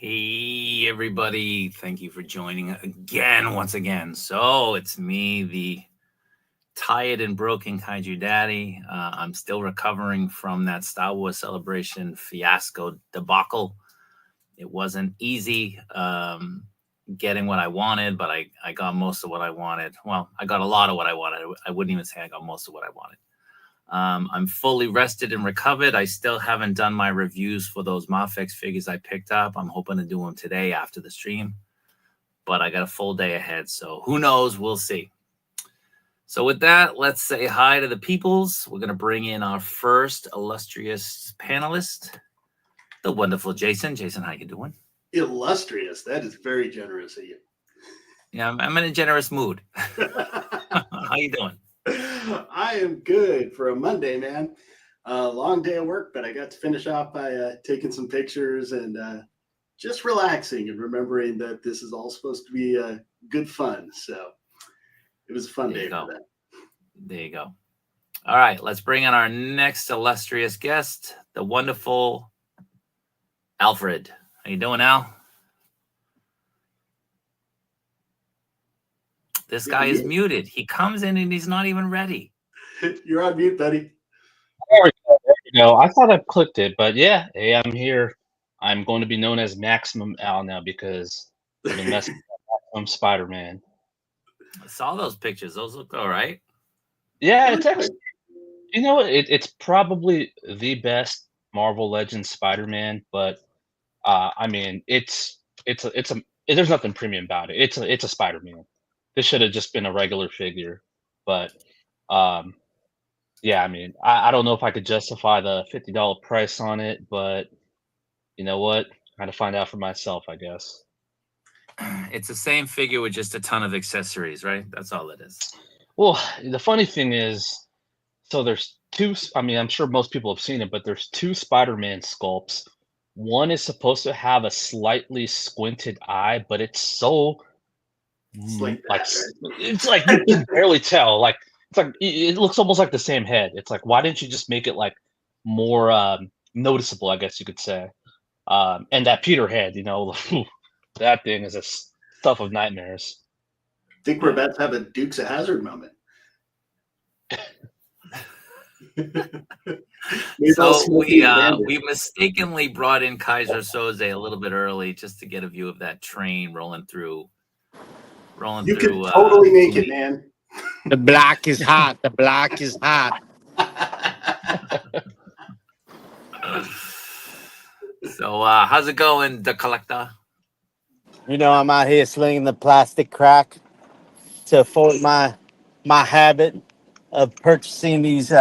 Hey, everybody. Thank you for joining again, once again. So it's me, the tired and broken Kaiju Daddy. I'm still recovering from that Star Wars Celebration fiasco debacle. It wasn't easy getting what I wanted, but I got most of what I wanted. Well, I got a lot of what I wanted. I wouldn't even say I got most of what I wanted. I'm fully rested and recovered. I still haven't done my reviews for those MAFEX figures I picked up. I'm hoping to do them today after the stream, but I got a full day ahead, so who knows? We'll see. So with that, let's say hi to the peoples. We're going to bring in our first illustrious panelist, the wonderful Jason. Jason, how you doing? Illustrious. That is very generous of you. Yeah, I'm in a generous mood. How you doing? I am good for a Monday, man. Long day of work, but I got to finish off by taking some pictures and just relaxing and remembering that this is all supposed to be good fun. So it was a fun day for that. There you go. All right, let's bring in our next illustrious guest, the wonderful Alfred. How you doing, Al? This guy is muted. He comes in and he's not even ready. You're on mute, buddy. There we go. There we go. I thought I clicked it, but yeah, hey, I'm here. I'm going to be known as Maximum Al now because I've been messing with Maximum Spider-Man. I saw those pictures. Those look all right. Yeah, it's actually, you know, it's probably the best Marvel Legends Spider-Man, but I mean, there's nothing premium about it. It's a Spider-Man. This should have just been a regular figure, but yeah, I mean, I don't know if I could justify the $50 price on it, but you know what? I had to find out for myself, I guess. It's the same figure with just a ton of accessories, right? That's all it is. Well, the funny thing is, so there's two. I mean, I'm sure most people have seen it, but there's two Spider-Man sculpts. One is supposed to have a slightly squinted eye, but it's so It's like it's like you can barely tell. Like it's like it looks almost like the same head. It's like, why didn't you just make it like more noticeable? I guess you could say. And that Peter head, you know, that thing is a stuff of nightmares. I think we're about to have a Dukes of Hazzard moment. So we mistakenly brought in Kaiser Soze a little bit early just to get a view of that train rolling through. You can totally make it, man. The black is hot. The black is hot. So how's it going, the collector? You know, I'm out here slinging the plastic crack to avoid my habit of purchasing these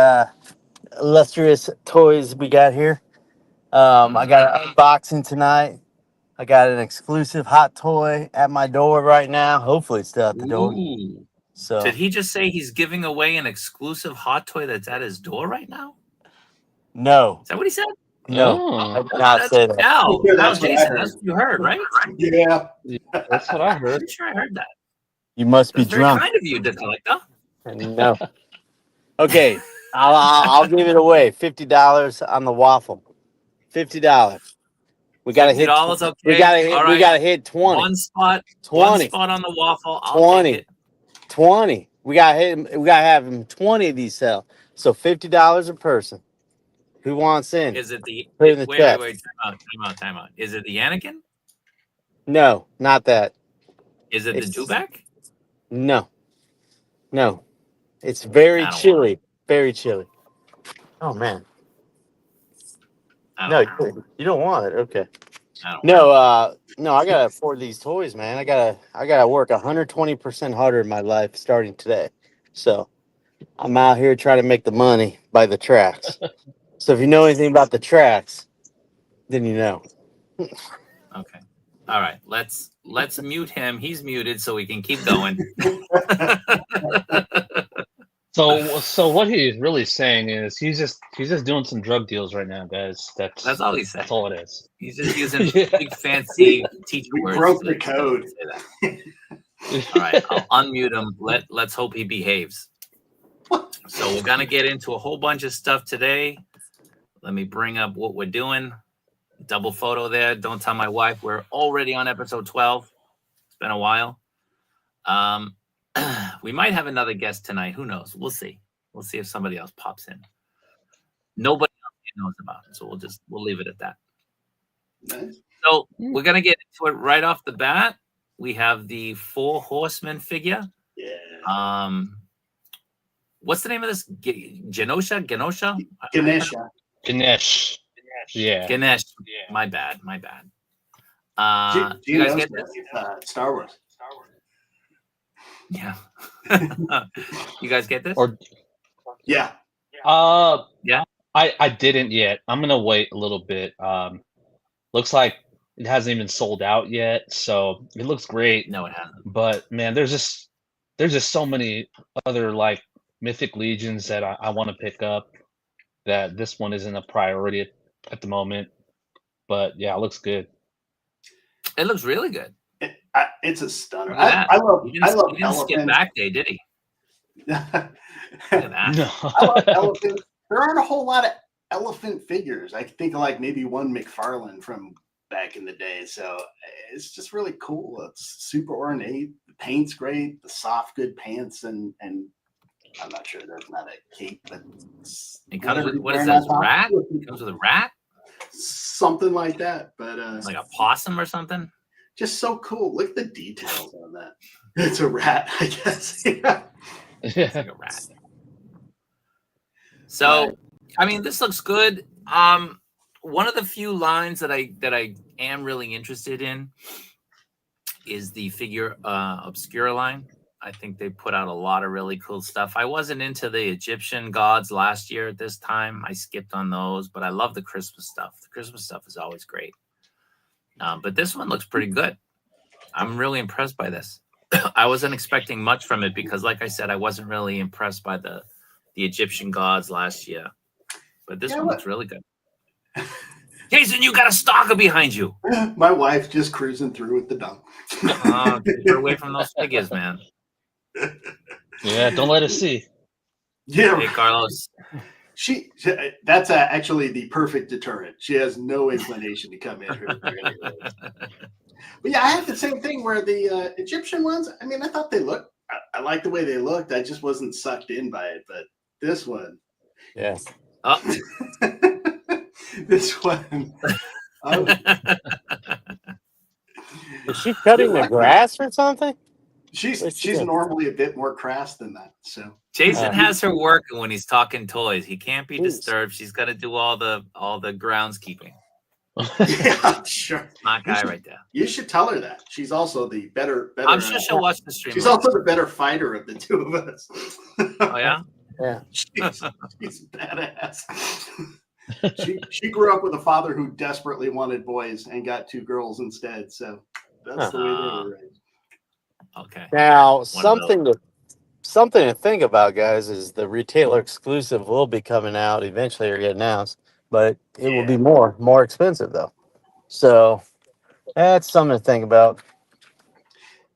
illustrious toys we got here. I got an unboxing tonight. I got an exclusive hot toy at my door right now. Hopefully it's still at the door. So did he just say he's giving away an exclusive hot toy that's at his door right now? No. Is that what he said? No, I did not say that. No, Jason, that's what you heard, right? Yeah, that's what I heard. I'm sure I heard that. You must be That's drunk. very kind of you, the collector. No. Okay, I'll give it away. $50 on the waffle. $50. We gotta hit. Okay. We gotta hit 20. One spot. 20. One spot on the waffle. I'll 20. take it. 20. We gotta hit him. We gotta have him 20 of these sell. So $50 a person. Who wants in? Is it the Put it in the chat. wait, time out. Is it the Anakin? No, not that. Is it the Dewback? No. It's very chilly. Very chilly. Oh man. No, you don't want it. Okay. No, I gotta afford these toys, man. I gotta work 120% harder in my life starting today. So I'm out here trying to make the money by the tracks. So if you know anything about the tracks, then you know. Okay. All right. Let's mute him. He's muted so we can keep going. So what he's really saying is he's just doing some drug deals right now, guys. That's all he's saying. That's all it is. He's just using big fancy teacher words. We broke the code. All right, I'll unmute him. Let's hope he behaves. So we're gonna get into a whole bunch of stuff today. Let me bring up what we're doing. Double photo there. Don't tell my wife. We're already on episode 12. It's been a while. We might have another guest tonight. Who knows? We'll see. We'll see if somebody else pops in. Nobody else knows about it, so we'll leave it at that. Nice. So we're gonna get into it right off the bat. We have the 4 Horsemen figure. Yeah. What's the name of this? Genosha? Ganesh. Yeah. Ganesh. Yeah. My bad. You guys get this? Star Wars. Yeah. You guys get this? Yeah. Yeah. I didn't yet. I'm gonna wait a little bit. Looks like it hasn't even sold out yet, so it looks great. No, it hasn't. But man, there's just so many other like Mythic Legions that I want to pick up. That this one isn't a priority at the moment. But yeah, it looks good. It looks really good. It's a stunner. I love. He didn't skip elephants. back day, did he? Look at that. No. I love elephants. There aren't a whole lot of elephant figures. I think of like maybe one McFarlane from back in the day. So it's just really cool. It's super ornate. The paint's great. The soft, good pants, and I'm not sure there's not a cape, but it comes with, what is that? Rat? It comes with a rat? Something like that. But like a possum or something? Just so cool. Look at the details on that. It's a rat, I guess. Yeah. It's like a rat. So, I mean, this looks good. One of the few lines that I am really interested in is the figure Obscura line. I think they put out a lot of really cool stuff. I wasn't into the Egyptian gods last year at this time. I skipped on those, but I love the Christmas stuff. The Christmas stuff is always great. But this one looks pretty good. I'm really impressed by this. I wasn't expecting much from it because, like I said, I wasn't really impressed by the Egyptian gods last year. But this one looks really good. Jason, you got a stalker behind you. My wife just cruising through with the dog. Keep her away from those figures, man. Yeah, don't let us see. Yeah, hey, Carlos. That's actually the perfect deterrent. She has no inclination to come in here. But yeah, I had the same thing where the Egyptian ones, I mean, I thought they looked, I liked the way they looked. I just wasn't sucked in by it. But this one. Yes. Oh. This one. Is she cutting the grass or something? She's normally a bit more crass than that. So Jason has her working when he's talking toys. He can't be disturbed. She's got to do all the groundskeeping. Yeah, sure. Smart guy right there. You should tell her that. She's also the better. I'm sure she'll watch the stream. She's also the better fighter of the two of us. Oh yeah? Yeah. She's badass. She grew up with a father who desperately wanted boys and got 2 girls instead. So that's the way they were raised. Okay. Now something to think about, guys, is the retailer exclusive will be coming out eventually or get announced, but it will be more expensive though. So that's something to think about.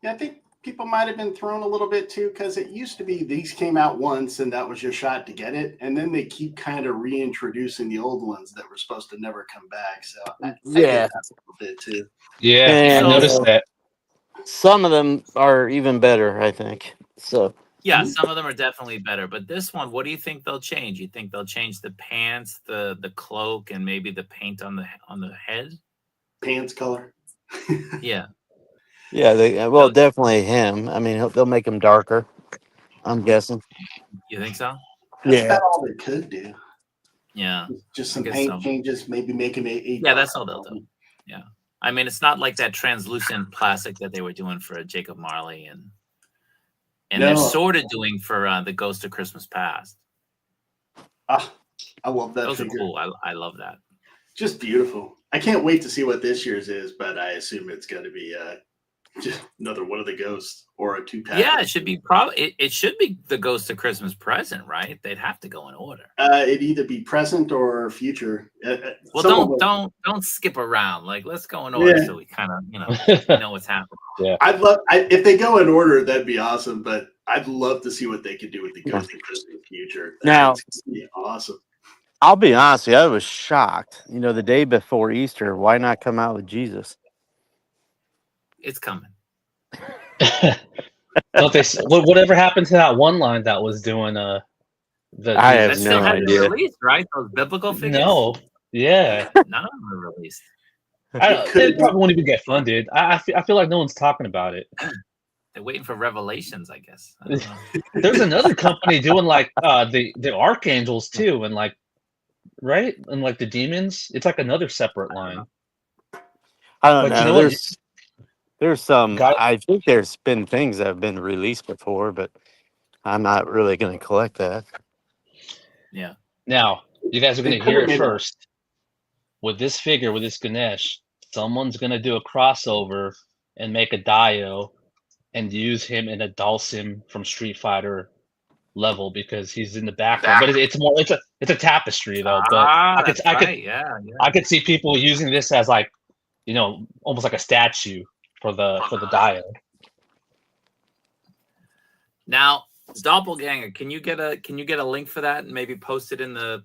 Yeah, I think people might have been thrown a little bit too, because it used to be these came out once and that was your shot to get it, and then they keep kind of reintroducing the old ones that were supposed to never come back. So I get that a little bit too. Yeah, And I noticed that. Some of them are even better, I think. So yeah, some of them are definitely better. But this one, what do you think they'll change? You think they'll change the pants, the cloak, and maybe the paint on the head? Pants color. Yeah. yeah, definitely him. I mean, they'll make him darker, I'm guessing. You think so? That's about all they could do. Yeah. Just some paint changes, maybe make him yeah, that's all they'll do. Yeah. I mean, it's not like that translucent plastic that they were doing for Jacob Marley, and they're sort of doing for the Ghost of Christmas Past. I love that. Those are cool. I love that. Just beautiful. I can't wait to see what this year's is, but I assume it's going to be just another one of the ghosts or a 2-pack. Yeah, it should be it should be the Ghost of Christmas Present, right? They'd have to go in order. It'd either be present or future. Well, don't skip around. Like, let's go in order so we kind of know what's happening. Yeah, if they go in order, that'd be awesome. But I'd love to see what they could do with the Ghost of Christmas Future. Now, be awesome. I'll be honest with you, I was shocked. You know, the day before Easter, why not come out with Jesus? It's coming. Don't they? Whatever happened to that one line that was doing the I have That Jesus? still no hasn't been idea. released, right? Those biblical figures. No, yeah. None of them are released. It probably won't even get funded. I feel like no one's talking about it. They're waiting for revelations, I guess. I don't know. There's another company doing like the archangels too, and like right and like the demons. It's like another separate line. I don't But you know. know what? There's some. Got I think there's been things that have been released before, but I'm not really going to collect that. Yeah. now you guys are They gonna hear could've it made first. With this figure, with this Ganesh, someone's gonna do a crossover and make a Dio and use him in a Dhalsim from Street Fighter level because he's in the background. But it's more it's a tapestry though. But That's right. Yeah. I could see people using this as like, you know, almost like a statue for the Dio. Now, Doppelganger, can you get a link for that and maybe post it in the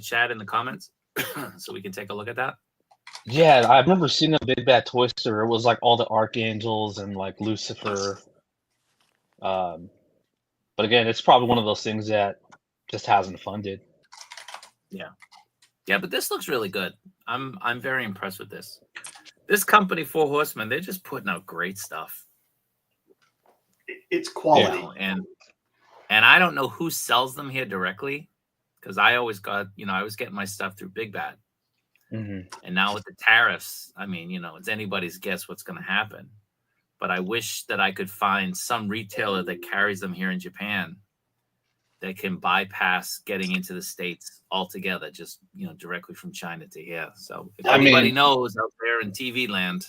chat in the comments so we can take a look at that? Yeah, I remember seeing a Big Bad Toy Store. It was like all the archangels and like Lucifer. But again, it's probably one of those things that just hasn't funded. Yeah, but this looks really good. I'm very impressed with this. This company, Four Horsemen, they're just putting out great stuff. It's quality. You know, and I don't know who sells them here directly, because I always got, I was getting my stuff through Big Bad. Mm-hmm. And now with the tariffs, I mean, it's anybody's guess what's going to happen. But I wish that I could find some retailer that carries them here in Japan that can bypass getting into the States altogether, just, directly from China to here. So if anybody knows out there in TV land,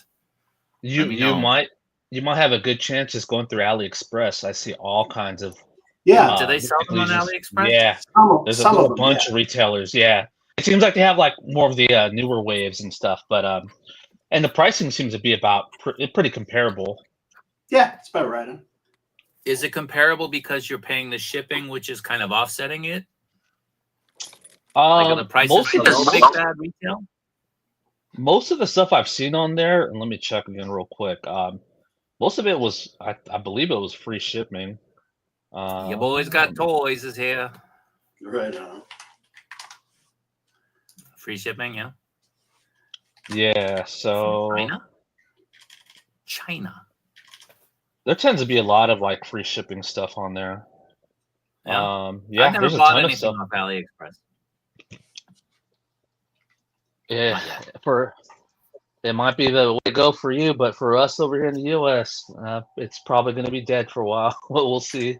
you might have a good chance just going through AliExpress. I see all kinds of do they sell them on AliExpress? Yeah, there's a bunch of retailers. Yeah, it seems like they have like more of the newer waves and stuff, but and the pricing seems to be about pretty comparable. Yeah, it's about right. Huh? Is it comparable because you're paying the shipping, which is kind of offsetting it? Like are the prices below Big Bad retail? Most of the stuff I've seen on there, and let me check again real quick. Most of it was, I believe it was free shipping. Your boys got toys is here. Right on. Free shipping, yeah. Yeah, so China. There tends to be a lot of like free shipping stuff on there. Yeah, yeah, I've never there's a bought ton of anything stuff off AliExpress. Yeah, it might be the way to go for you, but for us over here in the U.S., it's probably going to be dead for a while. We'll see.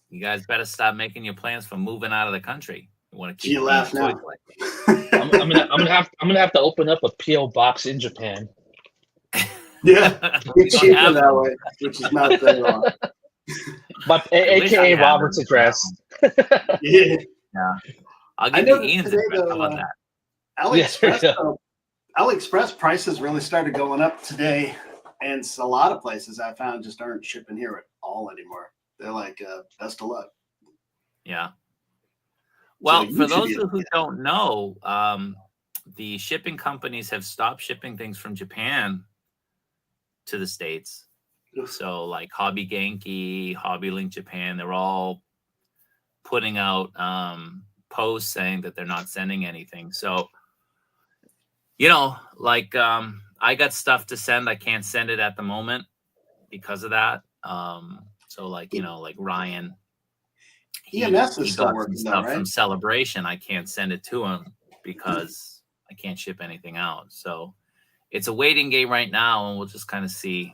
You guys better stop making your plans for moving out of the country. You want to keep you laugh now. I'm gonna have to open up a PO box in Japan. Yeah, it's cheaper that way, which is not that wrong. But AKA Robert's address. Yeah. I'll give you Ian's address. How about that? AliExpress prices really started going up today, and a lot of places I found just aren't shipping here at all anymore. They're like, best of luck. Yeah. Well, so for those who don't know, the shipping companies have stopped shipping things from Japan to the States. So like Hobby Genki, Hobby Link Japan, they're all putting out posts saying that they're not sending anything. So, like I got stuff to send. I can't send it at the moment because of that. So like, like Ryan, EMS is still working stuff though, right? From Celebration. I can't send it to him because I can't ship anything out. So it's a waiting game right now, and we'll just kind of see.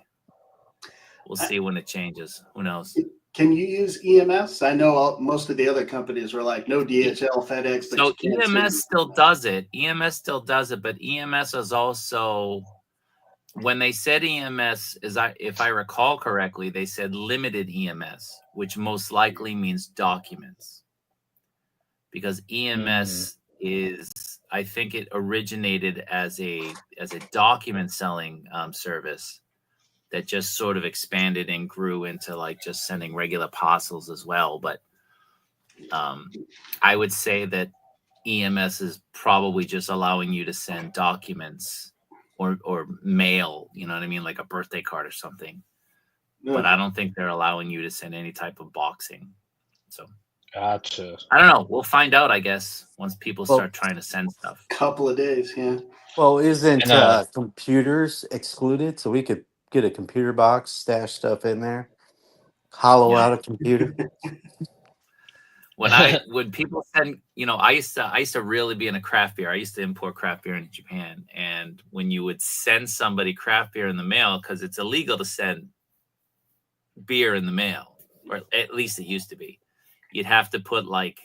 We'll see when it changes. Who knows? Can you use EMS? I know most of the other companies were like, no DHL, FedEx. So EMS still does it. EMS still does it, but EMS is also, when they said EMS, if I recall correctly, they said limited EMS, which most likely means documents, because EMS is, I think it originated as a document selling service that just sort of expanded and grew into like just sending regular parcels as well. But I would say that EMS is probably just allowing you to send documents or mail, you know what I mean, like a birthday card or something. But I don't think they're allowing you to send any type of boxing. So Gotcha. I don't know. We'll find out, I guess, once people Well- start trying to send stuff. Couple of days, yeah. Well, isn't And, computers excluded? So we could get a computer box, stash stuff in there, hollow Yeah. out a computer. When people send, I used to really be in a craft beer. I used to import craft beer into Japan, and when you would send somebody craft beer in the mail, because it's illegal to send beer in the mail, or at least it used to be, you'd have to put like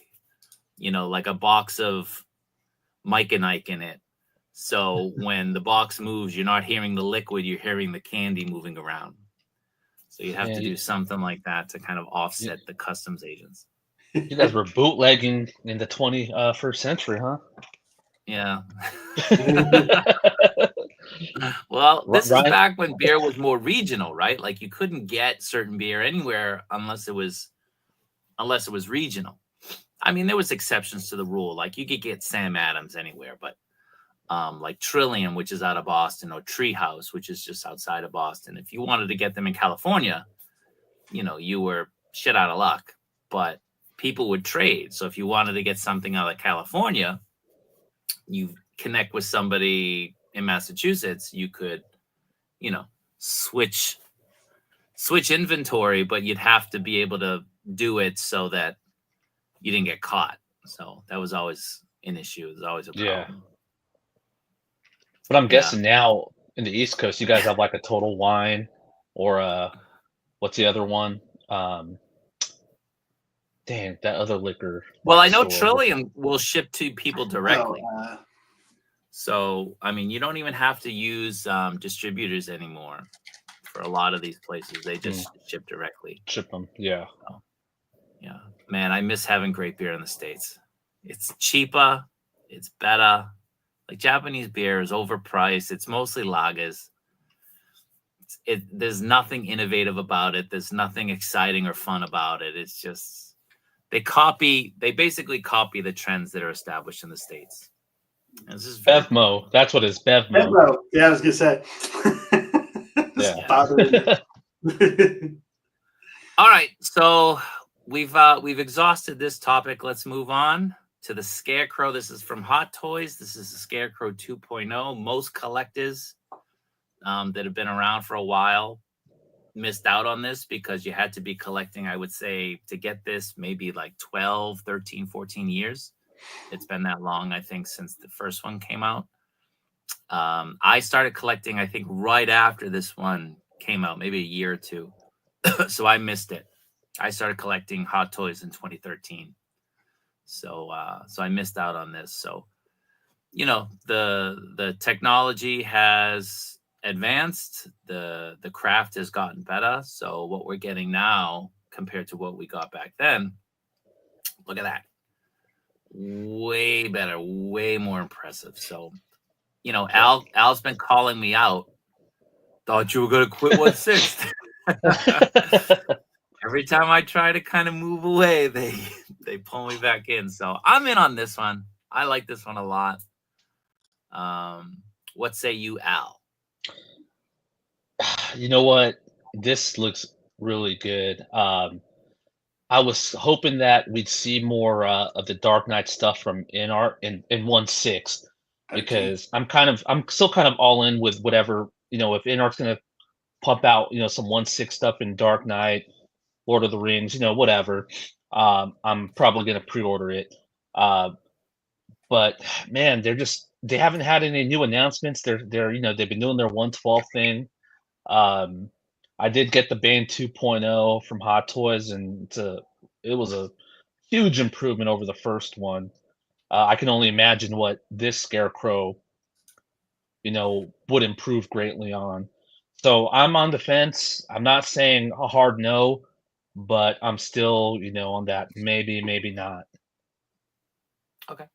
a box of Mike and Ike in it. So when the box moves, you're not hearing the liquid, you're hearing the candy moving around. So you have to do something like that to kind of offset the customs agents. You guys were bootlegging in the 21st century, huh? Yeah. Well, this is Right. back when beer was more regional, right? Like you couldn't get certain beer anywhere unless it was regional. I mean, there was exceptions to the rule. Like you could get Sam Adams anywhere, but like Trillium, which is out of Boston, or Treehouse, which is just outside of Boston. If you wanted to get them in California, you were shit out of luck. But people would trade. So if you wanted to get something out of California, you connect with somebody in Massachusetts, you could, switch inventory, but you'd have to be able to do it so that you didn't get caught. So that was always an issue. It was always a problem. Yeah. But I'm guessing now in the East Coast, you guys have like a Total Wine or what's the other one? Dang, that other liquor. Well, I know store. Trillium will ship to people directly. Oh, So, I mean, you don't even have to use distributors anymore for a lot of these places. They just ship directly. Ship them, yeah. So, yeah. Man, I miss having great beer in the States. It's cheaper. It's better. Like Japanese beer is overpriced. It's mostly lagers. There's nothing innovative about it. There's nothing exciting or fun about it. It's just they basically copy the trends that are established in the States. This is Bevmo. That's what it is. Bevmo. Mezco. Yeah, I was gonna say. Yeah. Bothering me. All right, so we've exhausted this topic. Let's move on to the Scarecrow. This is from Hot Toys. This is the Scarecrow 2.0. Most collectors that have been around for a while missed out on this because you had to be collecting, I would say, to get this maybe like 12, 13, 14 years. It's been that long, I think, since the first one came out. I started collecting, I think, right after this one came out, maybe a year or two. So I missed it. I started collecting Hot Toys in 2013. So I missed out on this. So, the technology has advanced, the craft has gotten better. So what we're getting now compared to what we got back then, look at that. Way better, way more impressive. So, Al's been calling me out. Thought you were gonna quit 1/6. Every time I try to kind of move away, they pull me back in. So I'm in on this one. I like this one a lot. What say you, Al? You know what? This looks really good. I was hoping that we'd see more of the Dark Knight stuff from InArt in 1/6 because I'm still kind of all in with whatever, if InArt's gonna pump out, some 1/6 stuff in Dark Knight, Lord of the Rings, whatever. I'm probably gonna pre-order it. But man, they haven't had any new announcements. They've been doing their 1/12 thing. I did get the Bane 2.0 from Hot Toys, and it was a huge improvement over the first one. I can only imagine what this Scarecrow, would improve greatly on. So I'm on the fence. I'm not saying a hard no, but I'm still, on that maybe, maybe not. Okay.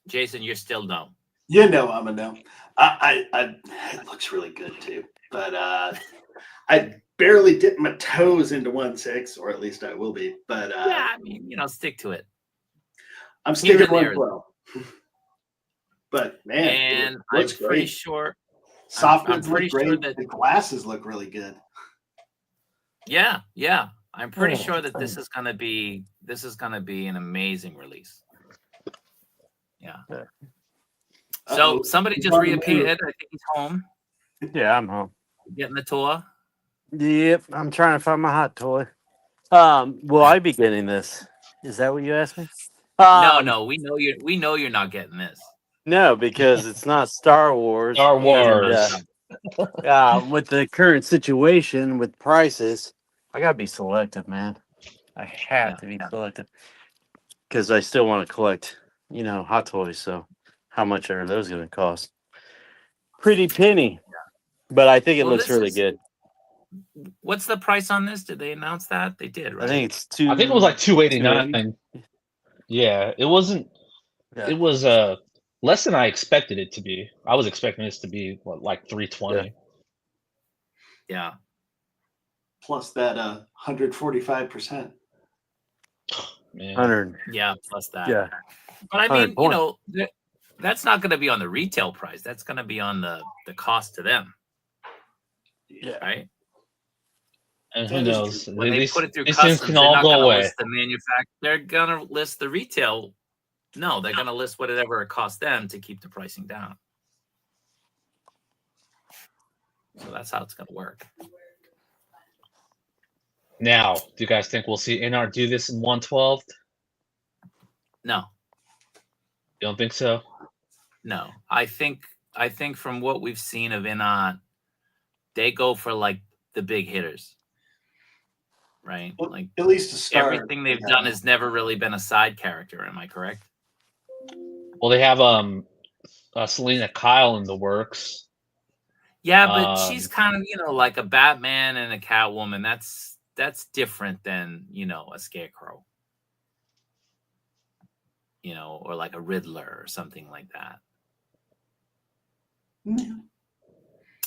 Jason, you're still no. I'm a no. It looks really good too, but I barely dipped my toes into 1/6, or at least I will be. But yeah, I mean, stick to it. I'm Here sticking and there. 112. But man, And it I'm looks pretty great. sure. Soft I'm goods pretty look sure great. that. The glasses look really good. Yeah. I'm pretty Oh, sure that this is gonna be an amazing release. Yeah. So Uh-oh. somebody He's just on the move. reappeared. I think he's home, Yeah, I'm home. getting the tour. Yep, I'm trying to find my hot toy. Will I be getting this? Is that what you asked me? No, we know you're not getting this. No, because it's not Star Wars. Star And, Wars. with the current situation with prices, I gotta be selective, man. I have to be selective because I still want to collect, hot toys. So, how much are those going to cost? Pretty penny, but I think it Well, looks really good. What's the price on this? Did they announce that? They did, right? I think it's I think it was like $289. Yeah, it wasn't. Yeah. It was less than I expected it to be. I was expecting this to be like $320. Yeah. Plus that 145%. Man. 100. Yeah, plus that. Yeah. But I 100 mean, that's not going to be on the retail price. That's going to be on the cost to them. Yeah. Right. And who That is knows? true. When they put it through these customs, things can they're all not go going to away. list the manufacturer. They're going to list the retail. No, they're going to list whatever it costs them to keep the pricing down. So that's how it's going to work. Now, do you guys think we'll see NR do this in 112? No, You don't think so? no. I think from what we've seen of Inot, they go for like the big hitters. Right? Well, Like at least to start. everything they've done has never really been a side character. Am I correct? Well, they have Selena Kyle in the works. Yeah, but she's kind of, like a Batman and a Catwoman. That's different than, a Scarecrow. Or like a Riddler or something like that.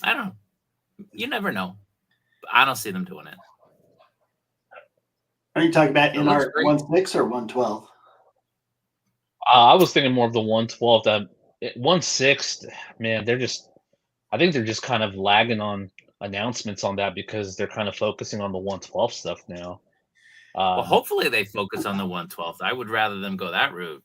I don't know. You never know. I don't see them doing it. Are you talking about It looks NR great. 16 or 112? I was thinking more of the 112. That 16, man, I think they're just kind of lagging on announcements on that because they're kind of focusing on the 112 stuff now. Well, hopefully they focus on the 112th. I would rather them go that route.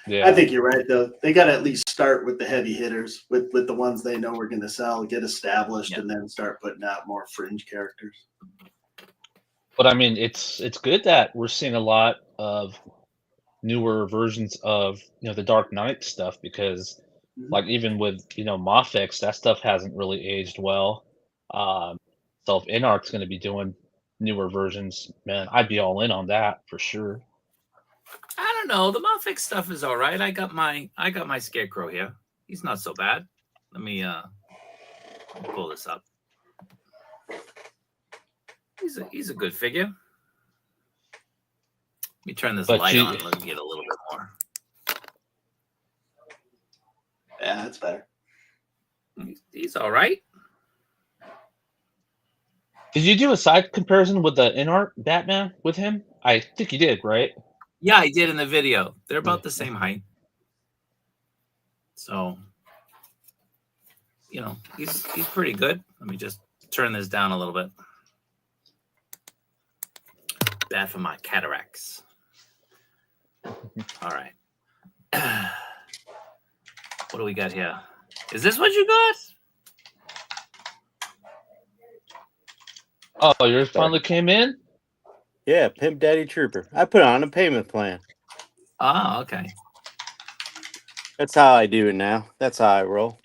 Yeah. I think you're right, though. They got to at least start with the heavy hitters, with the ones they know we're going to sell, get established, and then start putting out more fringe characters. But I mean, it's good that we're seeing a lot of newer versions of the Dark Knight stuff because, like, even with MAFEX, that stuff hasn't really aged well. So if Inart's going to be doing newer versions, man, I'd be all in on that for sure. I don't know. The MAFEX stuff is all right. I got my Scarecrow here. He's not so bad. Let me pull this up. He's a good figure. Let me turn this light on. Let me get a little bit more. Yeah, that's better. He's all right. Did you do a side comparison with the Inart Batman with him? I think you did, right? Yeah, I did in the video. They're about the same height. So, he's pretty good. Let me just turn this down a little bit. Bad for my cataracts. All right. What do we got here? Is this what you got? Oh, yours finally came in? Yeah, Pimp Daddy Trooper. I put on a payment plan. Oh, okay. That's how I do it now. That's how I roll.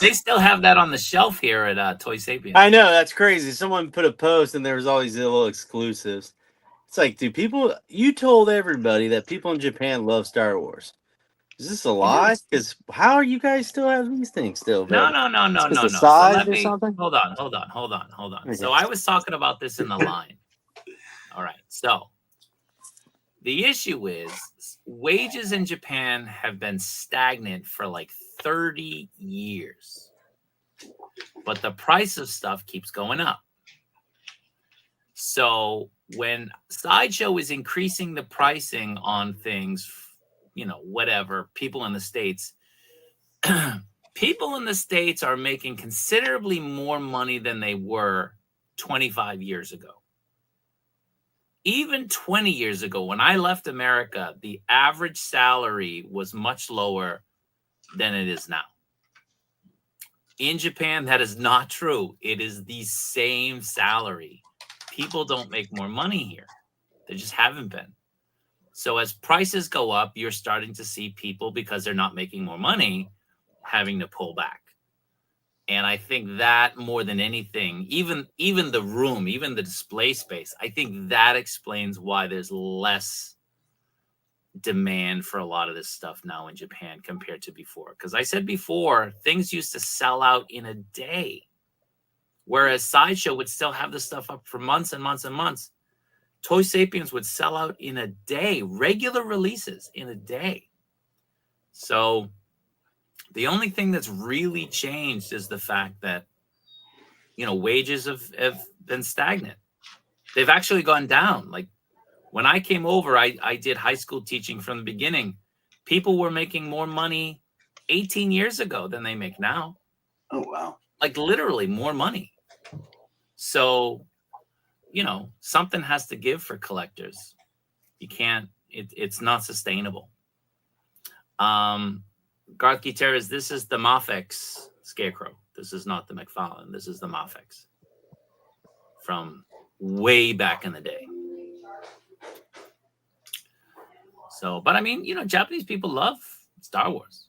They still have that on the shelf here at Toy Sapien. I know, that's crazy. Someone put a post and there was all these little exclusives. It's like, you told everybody that people in Japan love Star Wars. Is this a lie? Because how are you guys still having these things still? No. The So size let or me something? hold on. Okay. So I was talking about this in the line. All right. So the issue is wages in Japan have been stagnant for like 30 years, but the price of stuff keeps going up. So when Sideshow is increasing the pricing on things, whatever, people in the States, people in the States are making considerably more money than they were 25 years ago. Even 20 years ago, when I left America, the average salary was much lower than it is now. In Japan, that is not true. It is the same salary. People don't make more money here. They just haven't been. So as prices go up, you're starting to see people, because they're not making more money, having to pull back. And I think that more than anything, even the room, even the display space, I think that explains why there's less demand for a lot of this stuff now in Japan compared to before. Because I said before, things used to sell out in a day, whereas Sideshow would still have this stuff up for months and months and months. Toy Sapiens would sell out in a day, regular releases in a day. So the only thing that's really changed is the fact that, wages have been stagnant. They've actually gone down. Like when I came over, I did high school teaching from the beginning. People were making more money 18 years ago than they make now. Oh, wow. Like literally more money. So, something has to give for collectors. You can't, it's not sustainable. Garth Gutierrez, this is the MAFEX Scarecrow. This is not the McFarlane. This is the MAFEX from way back in the day. So, but I mean, Japanese people love Star Wars.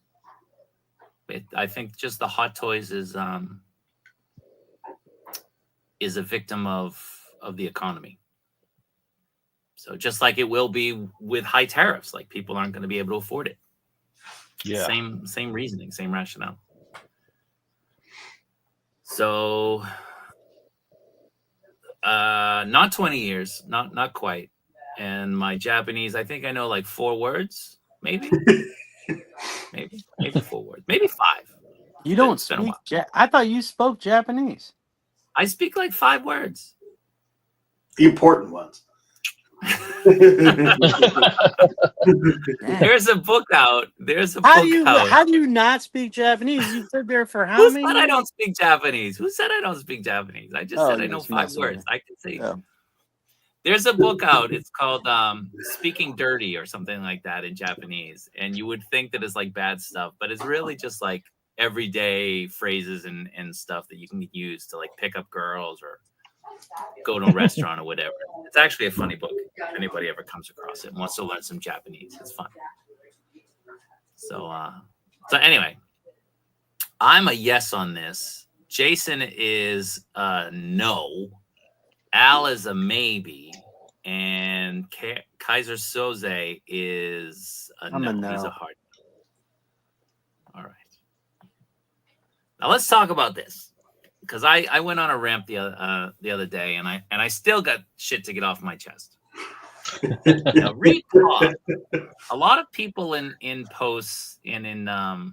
I think just the Hot Toys is a victim of the economy. So just like it will be with high tariffs, like people aren't going to be able to afford it. Yeah. Same reasoning, same rationale. So not 20 years, not quite. And my Japanese, I think I know like 4 words, maybe. maybe 4 words, maybe 5. You don't It's been a speak. while. I thought you spoke Japanese. I speak like 5 words. The important ones. There's a book out. How do you not speak Japanese? You lived there for how Who many said years? I don't speak Japanese? Who said I don't speak Japanese? I just said I know 5 words. I can say. Oh. There's a book out. It's called Speaking Dirty or something like that in Japanese. And you would think that it's like bad stuff, but it's really just like everyday phrases and stuff that you can use to like pick up girls or go to a restaurant or whatever. It's actually a funny book. If anybody ever comes across it and wants to learn some Japanese, it's fun. So anyway, I'm a yes on this. Jason is a no. Al is a maybe. And Kaiser Soze is a no. no. He's a hard no. All right. Now let's talk about this. Because I went on a rant the other day, and I still got shit to get off my chest. Now, read talk. A lot of people in posts and in a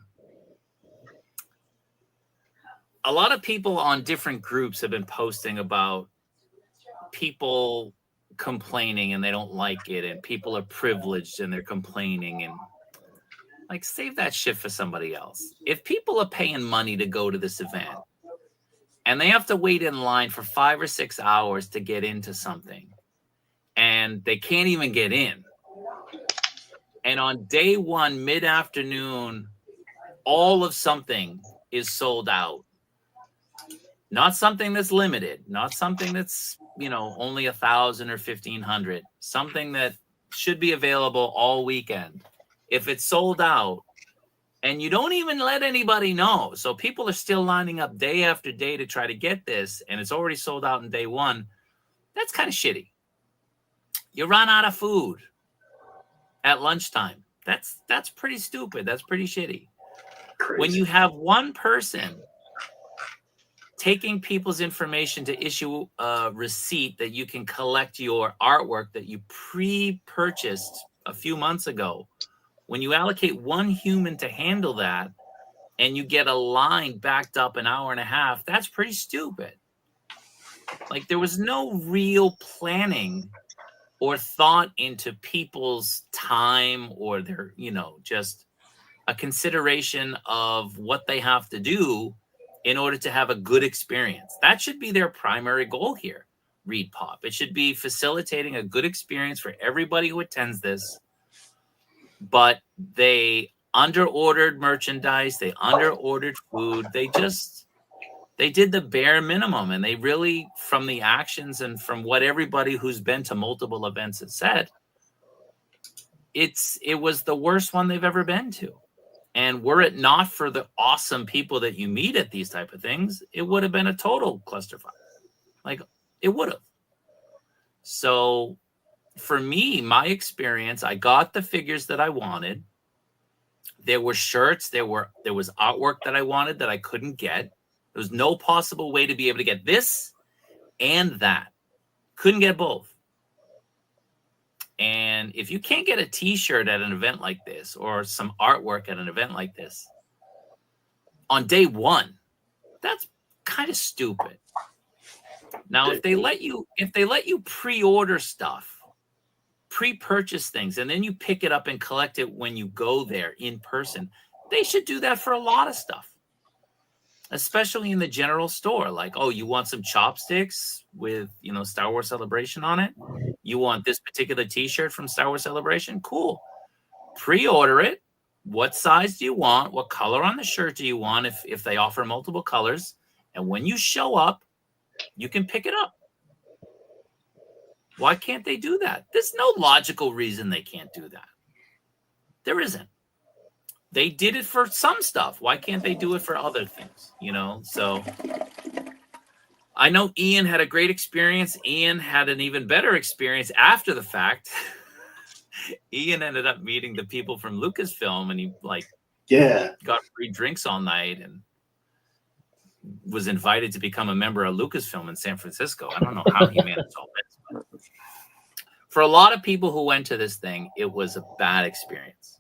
lot of people on different groups have been posting about people complaining and they don't like it, and people are privileged and they're complaining, and like save that shit for somebody else. If people are paying money to go to this event, and they have to wait in line for 5 or 6 hours to get into something, and they can't even get in. And on day 1, mid-afternoon, all of something is sold out. Not something that's limited, not something that's, only 1,000 or 1,500, something that should be available all weekend. If it's sold out, and you don't even let anybody know. So people are still lining up day after day to try to get this, and it's already sold out in day 1. That's kind of shitty. You run out of food at lunchtime. That's pretty stupid. That's pretty shitty. Crazy. When you have one person taking people's information to issue a receipt that you can collect your artwork that you pre-purchased a few months ago, when you allocate one human to handle that and you get a line backed up an hour and a half, that's pretty stupid. Like there was no real planning or thought into people's time or their, just a consideration of what they have to do in order to have a good experience. That should be their primary goal here, Reed Pop. It should be facilitating a good experience for everybody who attends this. But they under-ordered merchandise, they under-ordered food. They did the bare minimum, and they really, from the actions and from what everybody who's been to multiple events has said, it was the worst one they've ever been to. And were it not for the awesome people that you meet at these type of things, it would have been a total clusterfuck. Like, it would have. So for me, my experience, I got the figures that I wanted. There were shirts, there was artwork that I wanted that I couldn't get. There was no possible way to be able to get this and that. Couldn't get both. And if you can't get a t-shirt at an event like this or some artwork at an event like this on day one, that's kind of stupid. Now, if they let you pre-order stuff, pre-purchase things, and then you pick it up and collect it when you go there in person, they should do that for a lot of stuff. Especially in the general store, like, oh, you want some chopsticks with, Star Wars Celebration on it? You want this particular t-shirt from Star Wars Celebration? Cool. Pre-order it. What size do you want? What color on the shirt do you want if they offer multiple colors? And when you show up, you can pick it up. Why can't they do that? There's no logical reason they can't do that. There isn't. They did it for some stuff. Why can't they do it for other things? So I know Ian had a great experience. Ian had an even better experience after the fact. Ian ended up meeting the people from Lucasfilm, and he got free drinks all night and was invited to become a member of Lucasfilm in San Francisco. I don't know how he managed all this. But for a lot of people who went to this thing, it was a bad experience.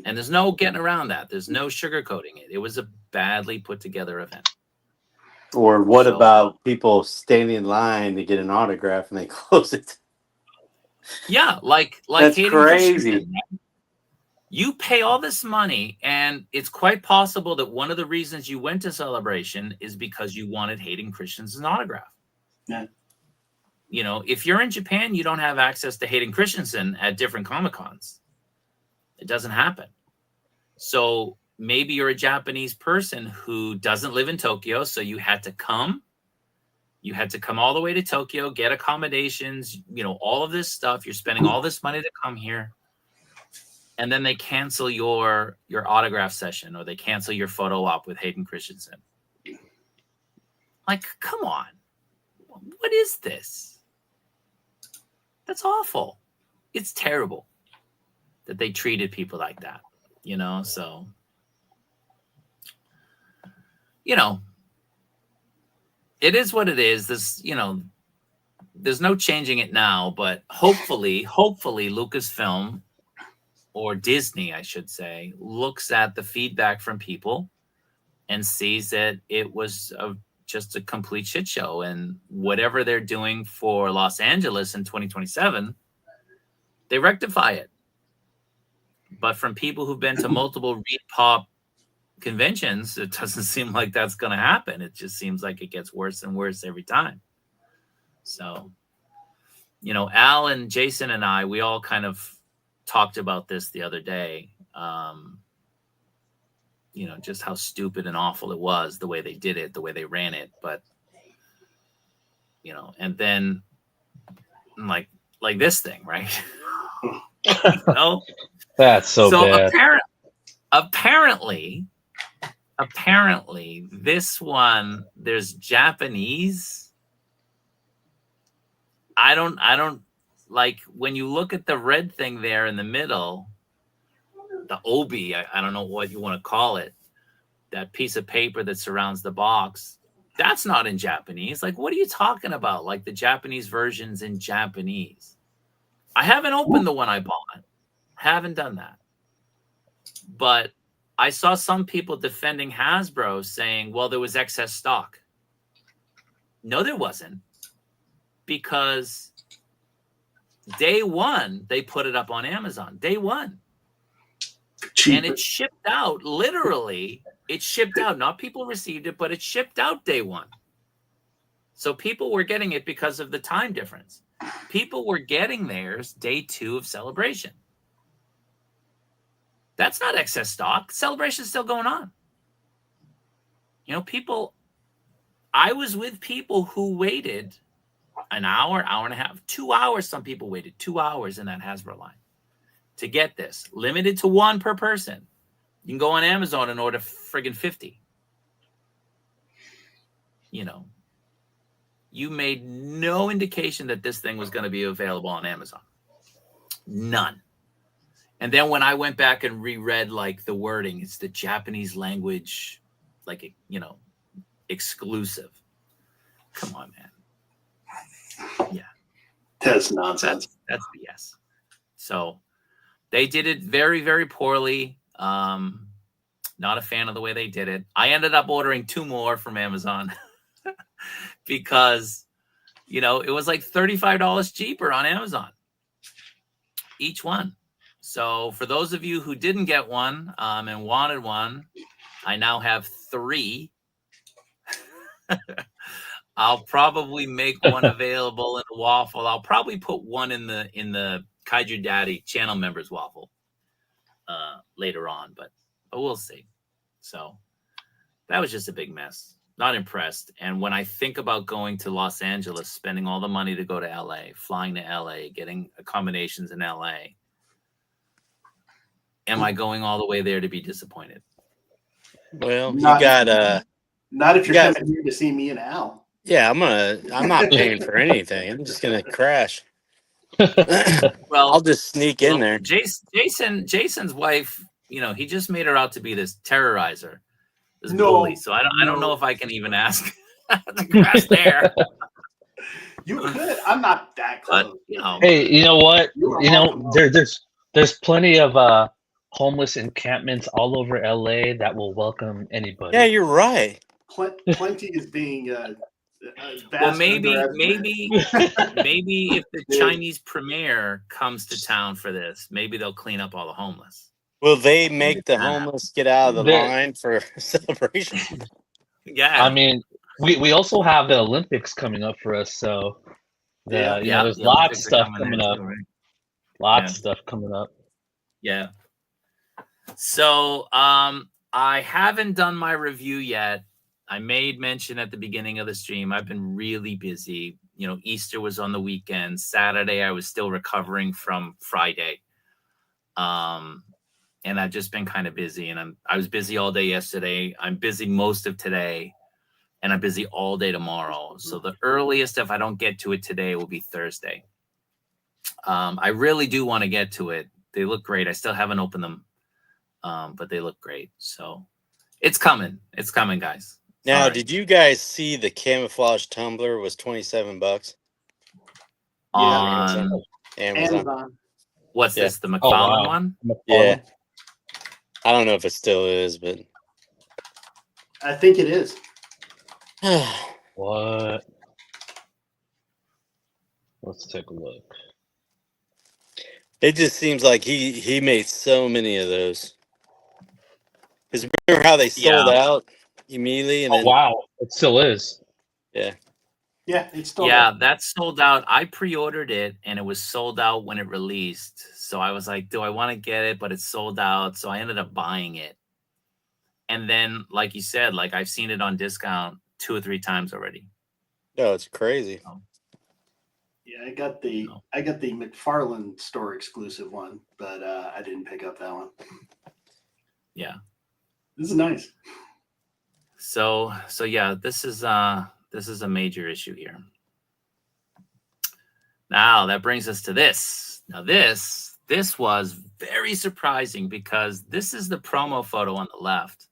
And there's no getting around that. There's no sugarcoating it. It was a badly put together event. Or what about people standing in line to get an autograph and they close it? Yeah, like that's crazy. You pay all this money, and it's quite possible that one of the reasons you went to Celebration is because you wanted Hayden Christensen's autograph. Yeah. If you're in Japan, you don't have access to Hayden Christensen at different Comic-Cons. It doesn't happen. So maybe you're a Japanese person who doesn't live in Tokyo, so you had to come. You had to come all the way to Tokyo, get accommodations, all of this stuff. You're spending all this money to come here. And then they cancel your autograph session, or they cancel your photo op with Hayden Christensen. Like, come on. What is this? That's awful. It's terrible that they treated people like that, so, it is what it is. This, there's no changing it now, but hopefully Lucasfilm, or Disney, I should say, looks at the feedback from people and sees that it was just a complete shit show, and whatever they're doing for Los Angeles in 2027, they rectify it. But from people who've been to multiple Reed Pop conventions, it doesn't seem like that's going to happen. It just seems like it gets worse and worse every time. So, Al and Jason and I, we all kind of talked about this the other day. Just how stupid and awful it was, the way they did it, the way they ran it. But, and then like this thing, right? That's so bad. Apparently, this one, there's Japanese. I don't like when you look at the red thing there in the middle, the obi, I don't know what you want to call it, that piece of paper that surrounds the box. That's not in Japanese. Like, what are you talking about? Like the Japanese version's in Japanese. I haven't opened the one I bought. Haven't done that. But I saw some people defending Hasbro saying, well, there was excess stock. No, there wasn't. because day one, they put it up on Amazon. Day one. Cheaper. And it shipped out, literally. It shipped out. Not people received it, but it shipped out day one. So people were getting it because of the time difference. People were getting theirs day 2 of Celebration. That's not excess stock. Celebration's still going on. You know, people, I was with people who waited an hour, hour and a half, 2 hours. Some people waited 2 hours in that Hasbro line to get this. Limited to 1 per person. You can go on Amazon and order friggin' 50. You know, you made no indication that this thing was going to be available on Amazon. None. And then when I went back and reread like the wording, it's the Japanese language, like, you know, exclusive. Come on, man. Yeah. That's nonsense. That's BS. So they did it very, very poorly. Not a fan of the way they did it. I ended up ordering 2 more from Amazon because, you know, it was like $35 cheaper on Amazon, each one. So for those of you who didn't get one and wanted one, I now have 3. I'll probably make one available in a waffle. I'll probably put one in the Kaiju Daddy channel members waffle later on, but we'll see. So that was just a big mess. Not impressed. And when I think about going to Los Angeles, spending all the money to go to LA, flying to LA, getting accommodations in LA, am I going all the way there to be disappointed? Well, Not- you got Not if you're you got- coming here to see me and Al. yeah, I'm not paying for anything. I'm just gonna crash. Well, I'll just sneak in there. Jason's wife, you know, he just made her out to be this terrorizer, this No, bully. So I don't no. know if I can even ask to crash there. You could. I'm not that But close. you know, Hey, you know what? You are You know, welcome. there's plenty of homeless encampments all over LA that will welcome anybody. Yeah, you're right. Plenty is being well, maybe if the Chinese premier comes to town for this, maybe they'll clean up all the homeless. Will they make the Nah. homeless get out of the There- line for celebration? Yeah, I mean, we also have the Olympics coming up for us, so Yeah. you know, there's the lots of Olympics are stuff there coming up. too, right? Lots Yeah. of stuff coming up. Yeah. So I haven't done my review yet. I made mention at the beginning of the stream. I've been really busy. You know, Easter was on the weekend. Saturday, I was still recovering from Friday. And I've just been kind of busy. And I was busy all day yesterday. I'm busy most of today. And I'm busy all day tomorrow. So the earliest, if I don't get to it today, will be Thursday. I really do want to get to it. They look great. I still haven't opened them, but they look great. So it's coming. It's coming, guys. Now, Sorry. did you guys see the camouflage tumbler was $27? On Amazon. Amazon. what's Yeah. this? The McFarlane wow. one? Yeah. I don't know if it still is, but I think it is. What? Let's take a look. it just seems like he made so many of those. Because remember how they sold out immediately, and Oh then wow, it still is. Yeah, it's still Yeah, there. that's sold out. I pre-ordered it and it was sold out when it released. So I was like, do I want to get it? But it's sold out. So I ended up buying it. And then, like you said, like I've seen it on discount 2 or 3 times already. no, it's crazy. Yeah, I got the McFarlane store exclusive one, but I didn't pick up that one. Yeah. This is nice. So yeah, this is a major issue here. Now that brings us to this. Now this was very surprising because this is the promo photo on the left.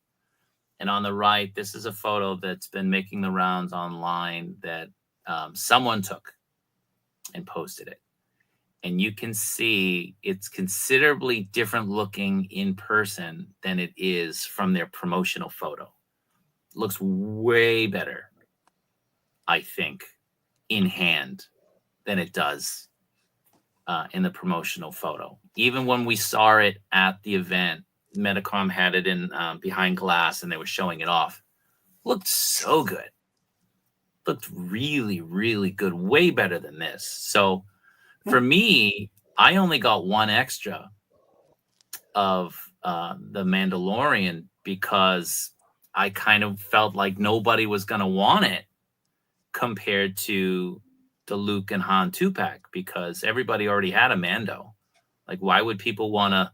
And on the right, this is a photo that's been making the rounds online that someone took and posted it. And you can see it's considerably different looking in person than it is from their promotional photo. Looks way better, I think, in hand than it does in the promotional photo. Even when we saw it at the event, Medicom had it in behind glass and they were showing it off. Looked so good. Looked really, really good. Way better than this. So for me, I only got one extra of the Mandalorian because I kind of felt like nobody was going to want it compared to the Luke and Han 2-pack because everybody already had a Mando. Like, why would people want to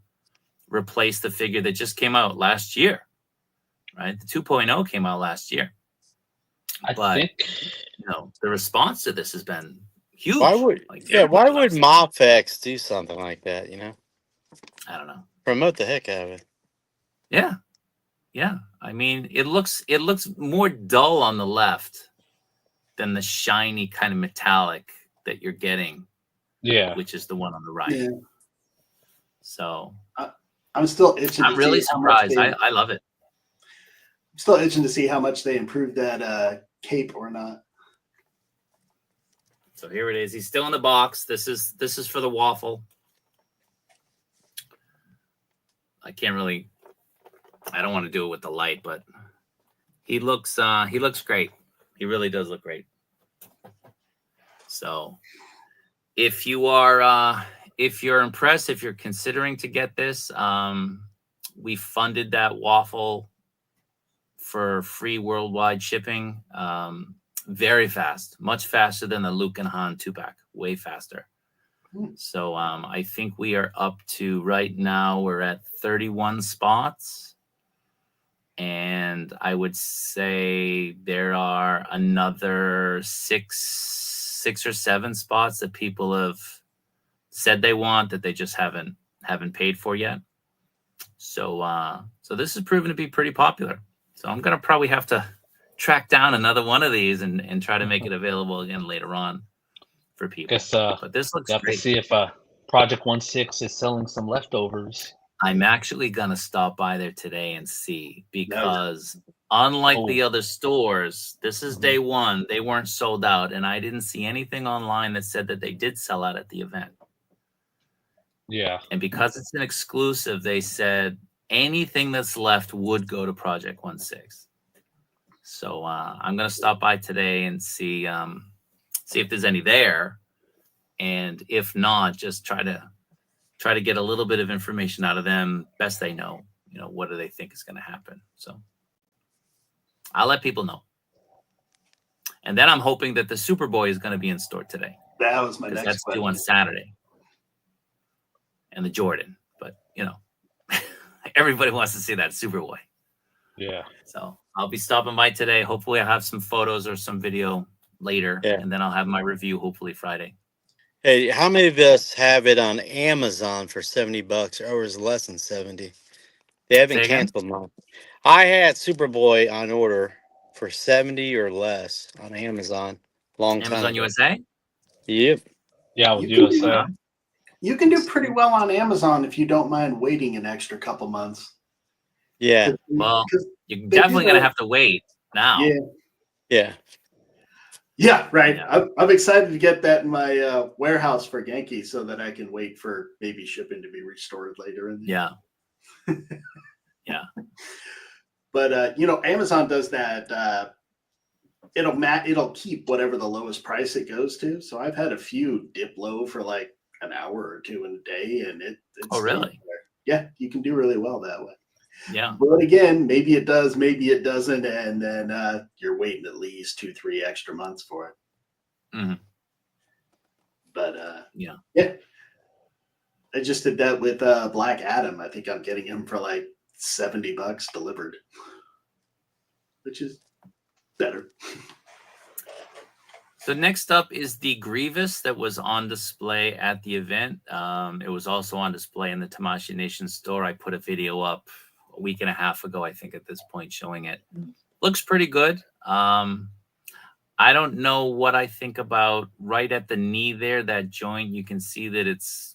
replace the figure that just came out last year? Right? The 2.0 came out last year. I think the response to this has been huge. Why would why would MAFEX do something like that, you know? I don't know. Promote the heck out of it. Yeah. Yeah. I mean, it looks more dull on the left than the shiny kind of metallic that you're getting. Yeah. Which is the one on the right. Yeah. So I'm still itching. I'm really surprised. I love it. I'm still itching to see how much they improved that cape or not. So here it is. He's still in the box. This is for the waffle. I don't want to do it with the light, but he looks great. He really does look great. So if you're impressed, if you're considering to get this, we funded that waffle for free worldwide shipping. Very fast, much faster than the Luke and Han 2-pack, way faster. So I think we are up to right now, we're at 31 spots. And I would say there are another six or seven spots that people have said they want that they just haven't paid for yet. So this has proven to be pretty popular. So I'm gonna probably have to track down another one of these and try to make it available again later on for people. Guess but this looks have great. to see if Project 16 is selling some leftovers. I'm actually gonna stop by there today and see because unlike the other stores, this is day one. They weren't sold out, and I didn't see anything online that said that they did sell out at the event. Yeah. And because it's an exclusive, they said anything that's left would go to Project 16. So I'm gonna stop by today and see if there's any there, and if not, just try to get a little bit of information out of them, best they know. You know, what do they think is going to happen? So I'll let people know. And then I'm hoping that the Superboy is going to be in store today. That was my next That's question. due on Saturday. And the Jordan, but everybody wants to see that Superboy. Yeah. So I'll be stopping by today. Hopefully I'll have some photos or some video later, and then I'll have my review hopefully Friday. Hey, how many of us have it on Amazon for $70 or is it less than 70? They haven't canceled mine. I had Superboy on order for 70 or less on Amazon. Amazon USA? Yep. Yeah, with USA. You can do pretty well on Amazon if you don't mind waiting an extra couple months. Yeah. Well, you're definitely going to have to wait now. Yeah. Yeah, right. Yeah. I'm excited to get that in my warehouse for Genki so that I can wait for maybe shipping to be restored later. Yeah. But Amazon does that. It'll keep whatever the lowest price it goes to. So I've had a few dip low for like an hour or two in a day, and it's really? Yeah, you can do really well that way. Yeah. But again, maybe it does, maybe it doesn't, and then you're waiting at least 2-3 extra months for it. Mm-hmm. But yeah, I just did that with Black Adam. I think I'm getting him for like $70 delivered, which is better. So next up is the Grievous that was on display at the event. It was also on display in the Tamashii Nations store. I put a video up a week and a half ago, I think, at this point, showing it. Looks pretty good. I don't know what I think about right at the knee there, that joint. You can see that it's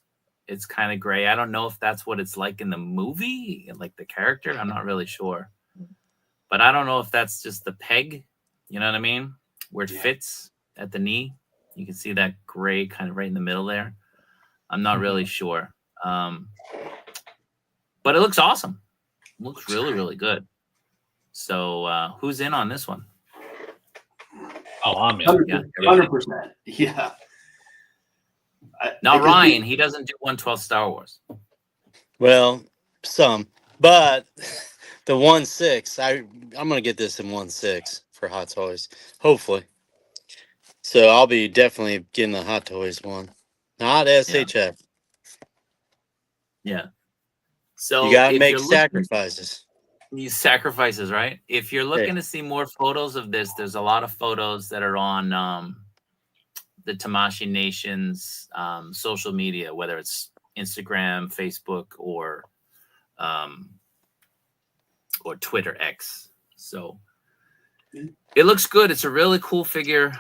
kind of gray. I don't know if that's what it's like in the movie, like the character. I'm not really sure. But I don't know if that's just the peg, you know what I mean? Where it fits at the knee. You can see that gray kind of right in the middle there. I'm not really sure. But it looks awesome. Looks really, really good. So who's in on this one? Oh, I'm in. 100%. Yeah. Now, Ryan, he doesn't do 1/12 Star Wars. Well, some, but the 1/6, I'm gonna get this in 1/6 for Hot Toys, hopefully. So I'll be definitely getting the Hot Toys one, not SHF. Yeah. So You gotta if make you're looking, sacrifices. these sacrifices, right? If you're looking to see more photos of this, there's a lot of photos that are on the Tamashii Nations social media, whether it's Instagram, Facebook, or Twitter X. So it looks good. It's a really cool figure.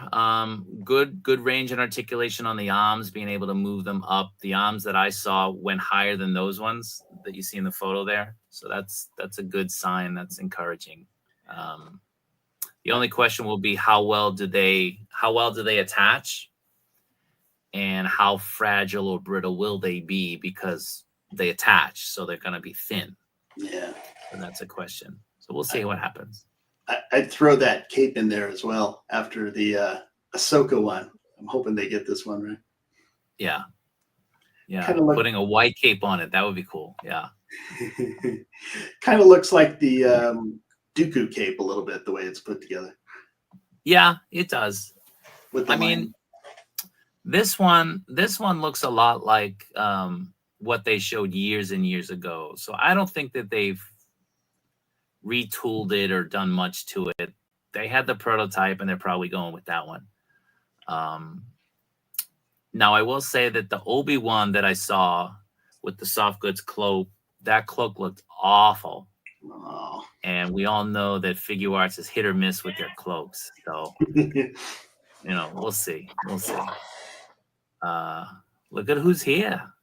Good range and articulation on the arms, being able to move them up. The arms that I saw went higher than those ones that you see in the photo there. So that's a good sign. That's encouraging. The only question will be how well do they attach, and how fragile or brittle will they be, because they attach, so they're going to be thin. Yeah. And that's a question. So we'll see what happens. I'd throw that cape in there as well after the Ahsoka one. I'm hoping they get this one right. Yeah. Yeah. Kinda look- Putting a white cape on it, that would be cool. Yeah. Kind of looks like the Dooku cape a little bit, the way it's put together. Yeah, it does. With the mean, this one looks a lot like what they showed years and years ago. So I don't think that they've retooled it or done much to it. They had the prototype, and they're probably going with that one. Now, I will say that the Obi-Wan that I saw with the soft goods cloak, that cloak looked awful. Oh. And we all know that Figuarts is hit or miss with their cloaks. So, we'll see. We'll see. Look at who's here.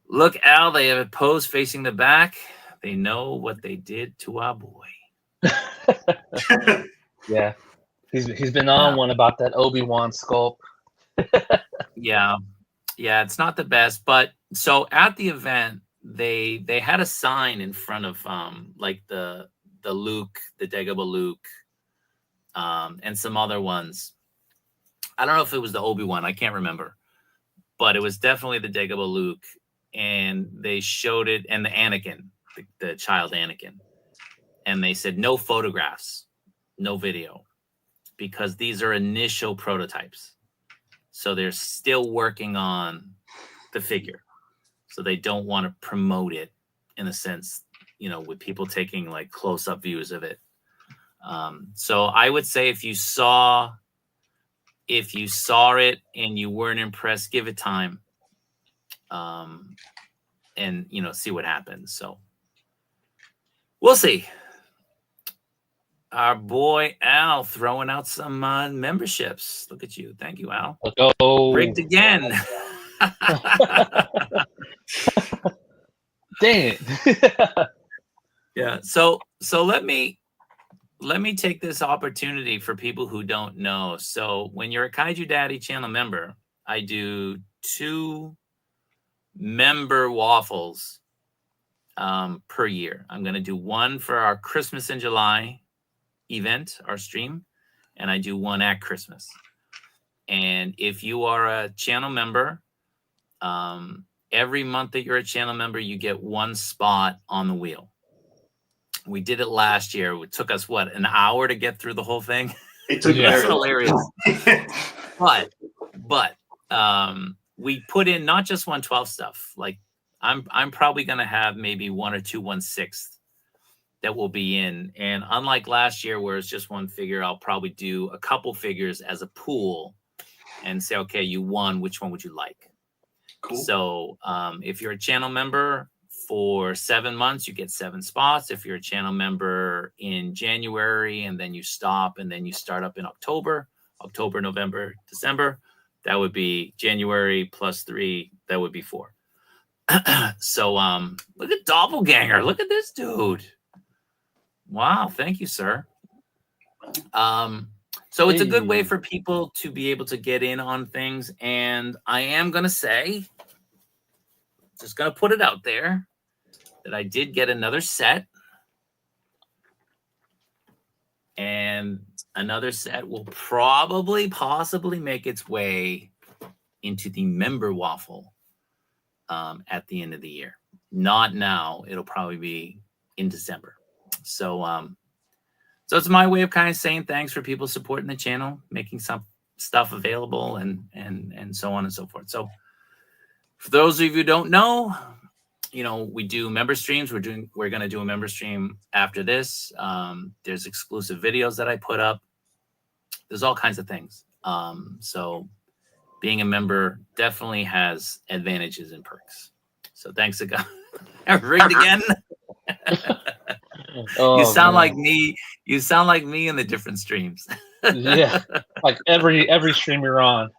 Look, Al, they have a pose facing the back. They know what they did to our boy. Yeah. He's been on one about that Obi-Wan sculpt. Yeah. Yeah, it's not the best. But so at the event, they had a sign in front of like the Luke, the Dagobah Luke, and some other ones. I don't know if it was the Obi-Wan, I can't remember. But it was definitely the Dagobah Luke. And they showed it, and the Anakin, the child Anakin. And they said no photographs, no video, because these are initial prototypes. So they're still working on the figure. So they don't want to promote it in a sense, with people taking like close-up views of it. So I would say if you saw it and you weren't impressed, give it time. And see what happens. So we'll see. Our boy Al throwing out some memberships. Look at you. Thank you, Al. Let's go. Rigged again. Dang it. Yeah. So let me take this opportunity for people who don't know. So when you're a Kaiju Daddy channel member, I do 2 member waffles per year. I'm going to do one for our Christmas in July event, our stream, and I do one at Christmas. And if you are a channel member, every month that you're a channel member, you get 1 spot on the wheel. We did it last year. It took us an hour to get through the whole thing. It took That's hilarious. But we put in not just 1/12 stuff. Like I'm probably going to have maybe 1 or 2 1/6 that will be in. And unlike last year where it's just 1 figure, I'll probably do a couple figures as a pool and say, okay, you won. Which one would you like? Cool. So if you're a channel member for 7 months, you get 7 spots. If you're a channel member in January and then you stop and then you start up in October, November, December, that would be January plus 3. That would be 4. So look at Doppelganger. Look at this dude. Wow. Thank you, sir. So it's a good way for people to be able to get in on things. And I am going to say, just going to put it out there, that I did get another set. And another set will possibly make its way into the member waffle at the end of the year. Not now. It'll probably be in December. So so it's my way of kind of saying thanks for people supporting the channel, making some stuff available, and so on and so forth. So for those of you who don't know, we do member streams. We're going to do a member stream after this. There's exclusive videos that I put up. There's all kinds of things. So being a member definitely has advantages and perks. So thanks again. Rigged again. Oh, you sound man. like me. You sound like me in the different streams. Yeah, like every stream you're on.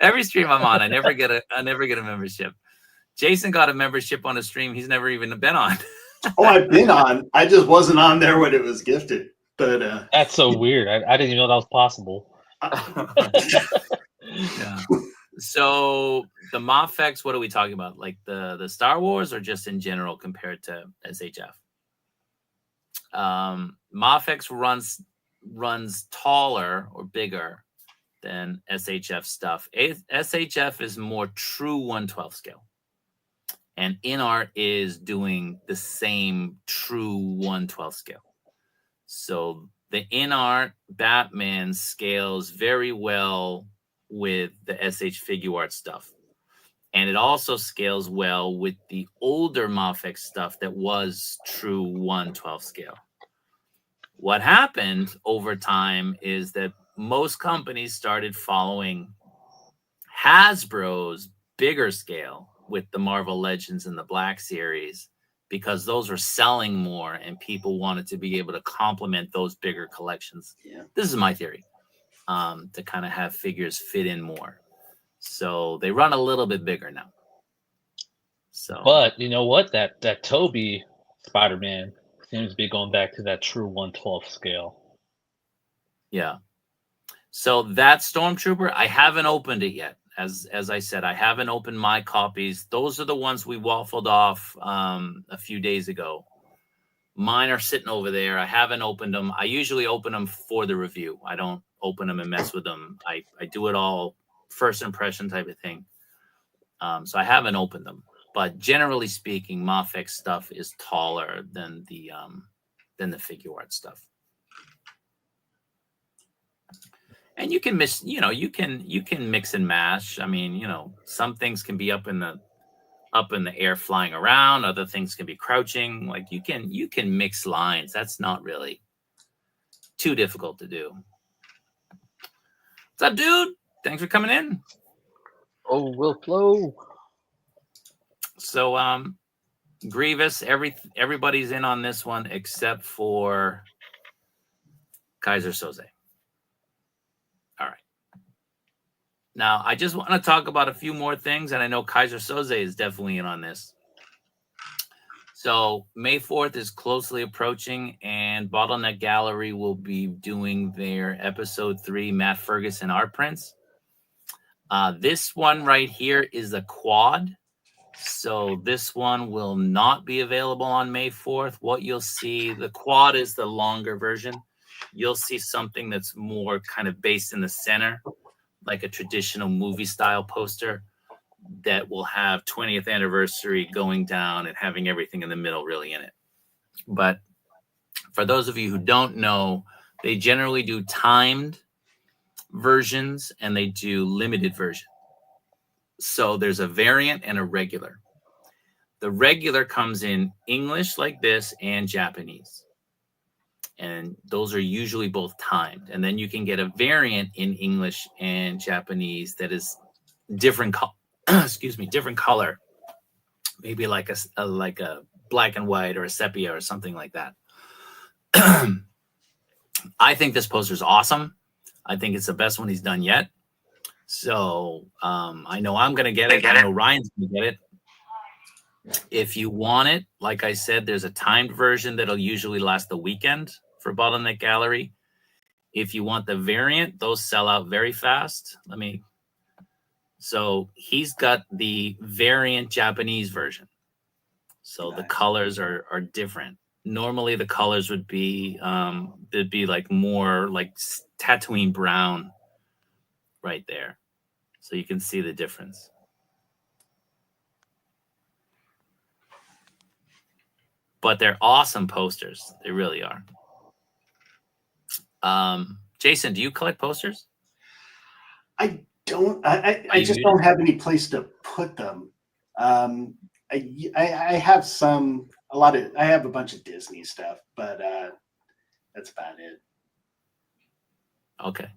Every stream I'm on, I never get a membership. Jason got a membership on a stream he's never even been on. Oh, I've been on. I just wasn't on there when it was gifted. But That's so weird. I didn't even know that was possible. Yeah. So the MAFEX, what are we talking about? Like the Star Wars, or just in general compared to SHF? MAFEX runs taller or bigger than SHF stuff. SHF is more true 1/12 scale, and InArt is doing the same true 1/12 scale. So the InArt Batman scales very well with the SH Figuarts stuff. And it also scales well with the older MAFEX stuff that was true 1/12 scale. What happened over time is that most companies started following Hasbro's bigger scale with the Marvel Legends and the Black Series, because those were selling more and people wanted to be able to complement those bigger collections. Yeah. This is my theory, to kind of have figures fit in more. So they run a little bit bigger now. So, But you know what? That Toby Spider-Man seems to be going back to that true 1/12 scale. yeah. So that Stormtrooper, I haven't opened it yet. As I said, I haven't opened my copies. Those are the ones we waffled off a few days ago. Mine are sitting over there. I haven't opened them. I usually open them for the review. I don't open them and mess with them. I do it all first impression type of thing. So I haven't opened them. But generally speaking, MAFEX stuff is taller than the Figuarts stuff. And you can you can mix and mash. I mean, some things can be up in the air flying around, other things can be crouching. Like you can mix lines. That's not really too difficult to do. What's up, dude? Thanks for coming in. Oh, will flow. So Grievous, everybody's in on this one except for Kaiser Soze. All right. Now, I just want to talk about a few more things, and I know Kaiser Soze is definitely in on this. So May 4th is closely approaching, and Bottleneck Gallery will be doing their episode 3 Matt Ferguson art prints. This one right here is a quad. So this one will not be available on May 4th. What you'll see, the quad is the longer version. You'll see something that's more kind of based in the center, like a traditional movie style poster that will have 20th anniversary going down and having everything in the middle really in it. But for those of you who don't know, they generally do timed versions and they do limited version. So there's a variant and a regular. The regular comes in English like this and Japanese. And those are usually both timed. And then you can get a variant in English and Japanese that is different different color. Maybe like a black and white or a sepia or something like that. I think this poster is awesome. I think it's the best one he's done yet. So I know I'm going to get it. I know Ryan's going to get it. If you want it, like I said, there's a timed version that'll usually last the weekend for Bottleneck Gallery. If you want the variant, those sell out very fast. So he's got the variant Japanese version. So the colors are different. Normally the colors would be they'd be like more like Tatooine brown right there. So you can see the difference. But they're awesome posters. They really are. Jason, do you collect posters? I don't. I just don't have any place to put them. I have I have a bunch of Disney stuff, but that's about it. Okay.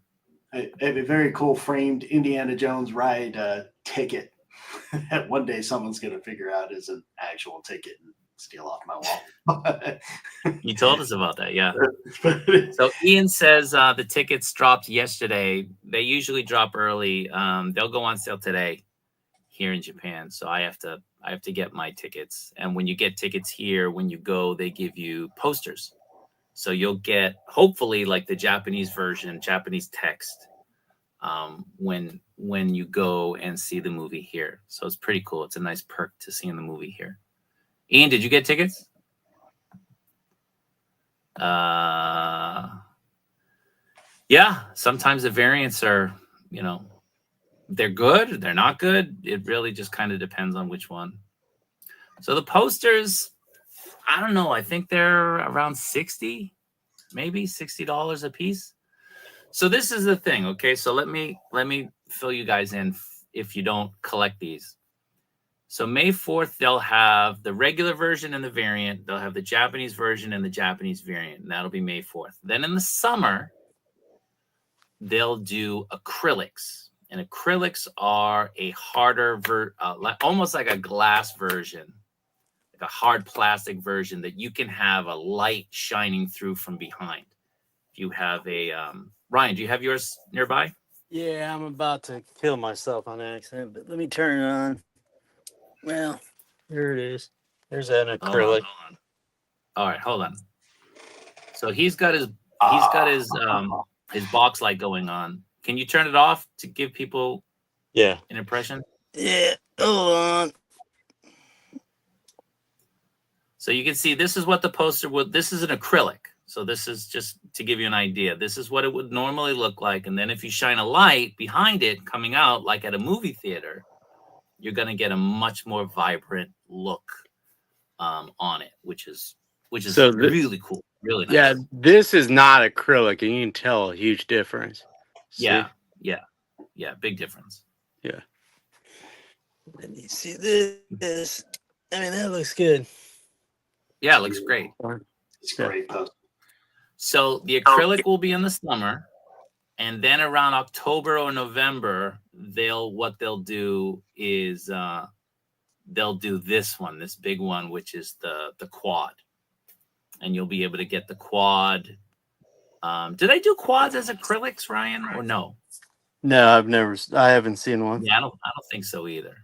I have a very cool framed Indiana Jones ride ticket that one day someone's going to figure out is an actual ticket and steal off my wall. You told us about that, yeah. So Ian says the tickets dropped yesterday. They usually drop early. They'll go on sale today here in Japan. So I have to get my tickets. And when you get tickets here, when you go, they give you posters. So you'll get hopefully like the Japanese version, Japanese text, when you go and see the movie here. So it's pretty cool. It's a nice perk to seeing the movie here. Ian, did you get tickets? Yeah, sometimes the variants are, they're good, they're not good. It really just kind of depends on which one. So the posters, I don't know. I think they're around $60, maybe $60 a piece. So this is the thing, okay? So let me fill you guys in if you don't collect these. So May 4th, they'll have the regular version and the variant. They'll have the Japanese version and the Japanese variant, and that'll be May 4th. Then in the summer, they'll do acrylics. And acrylics are a harder, almost like a glass version, like a hard plastic version that you can have a light shining through from behind. If you have a, Ryan, do you have yours nearby? Yeah, I'm about to kill myself on accident, but let me turn it on. Well, there it is. There's an acrylic. Hold on. All right, hold on. So he's got his box light going on. Can you turn it off to give people an impression? Yeah, hold on. So you can see this is what the poster would. This is an acrylic. So this is just to give you an idea. This is what it would normally look like. And then if you shine a light behind it coming out, like at a movie theater, you're going to get a much more vibrant look on it, which is really cool. Really nice. Yeah, this is not acrylic, and you can tell a huge difference. See? Yeah, big difference. Yeah. Let me see this. I mean, that looks good. Yeah, it looks great. It's great. So the acrylic will be in the summer, and then around October or November, they'll do this big one, which is the quad, and you'll be able to get the quad. Did I do quads as acrylics, Ryan, or no? No, I haven't seen one. Yeah, I don't think so either.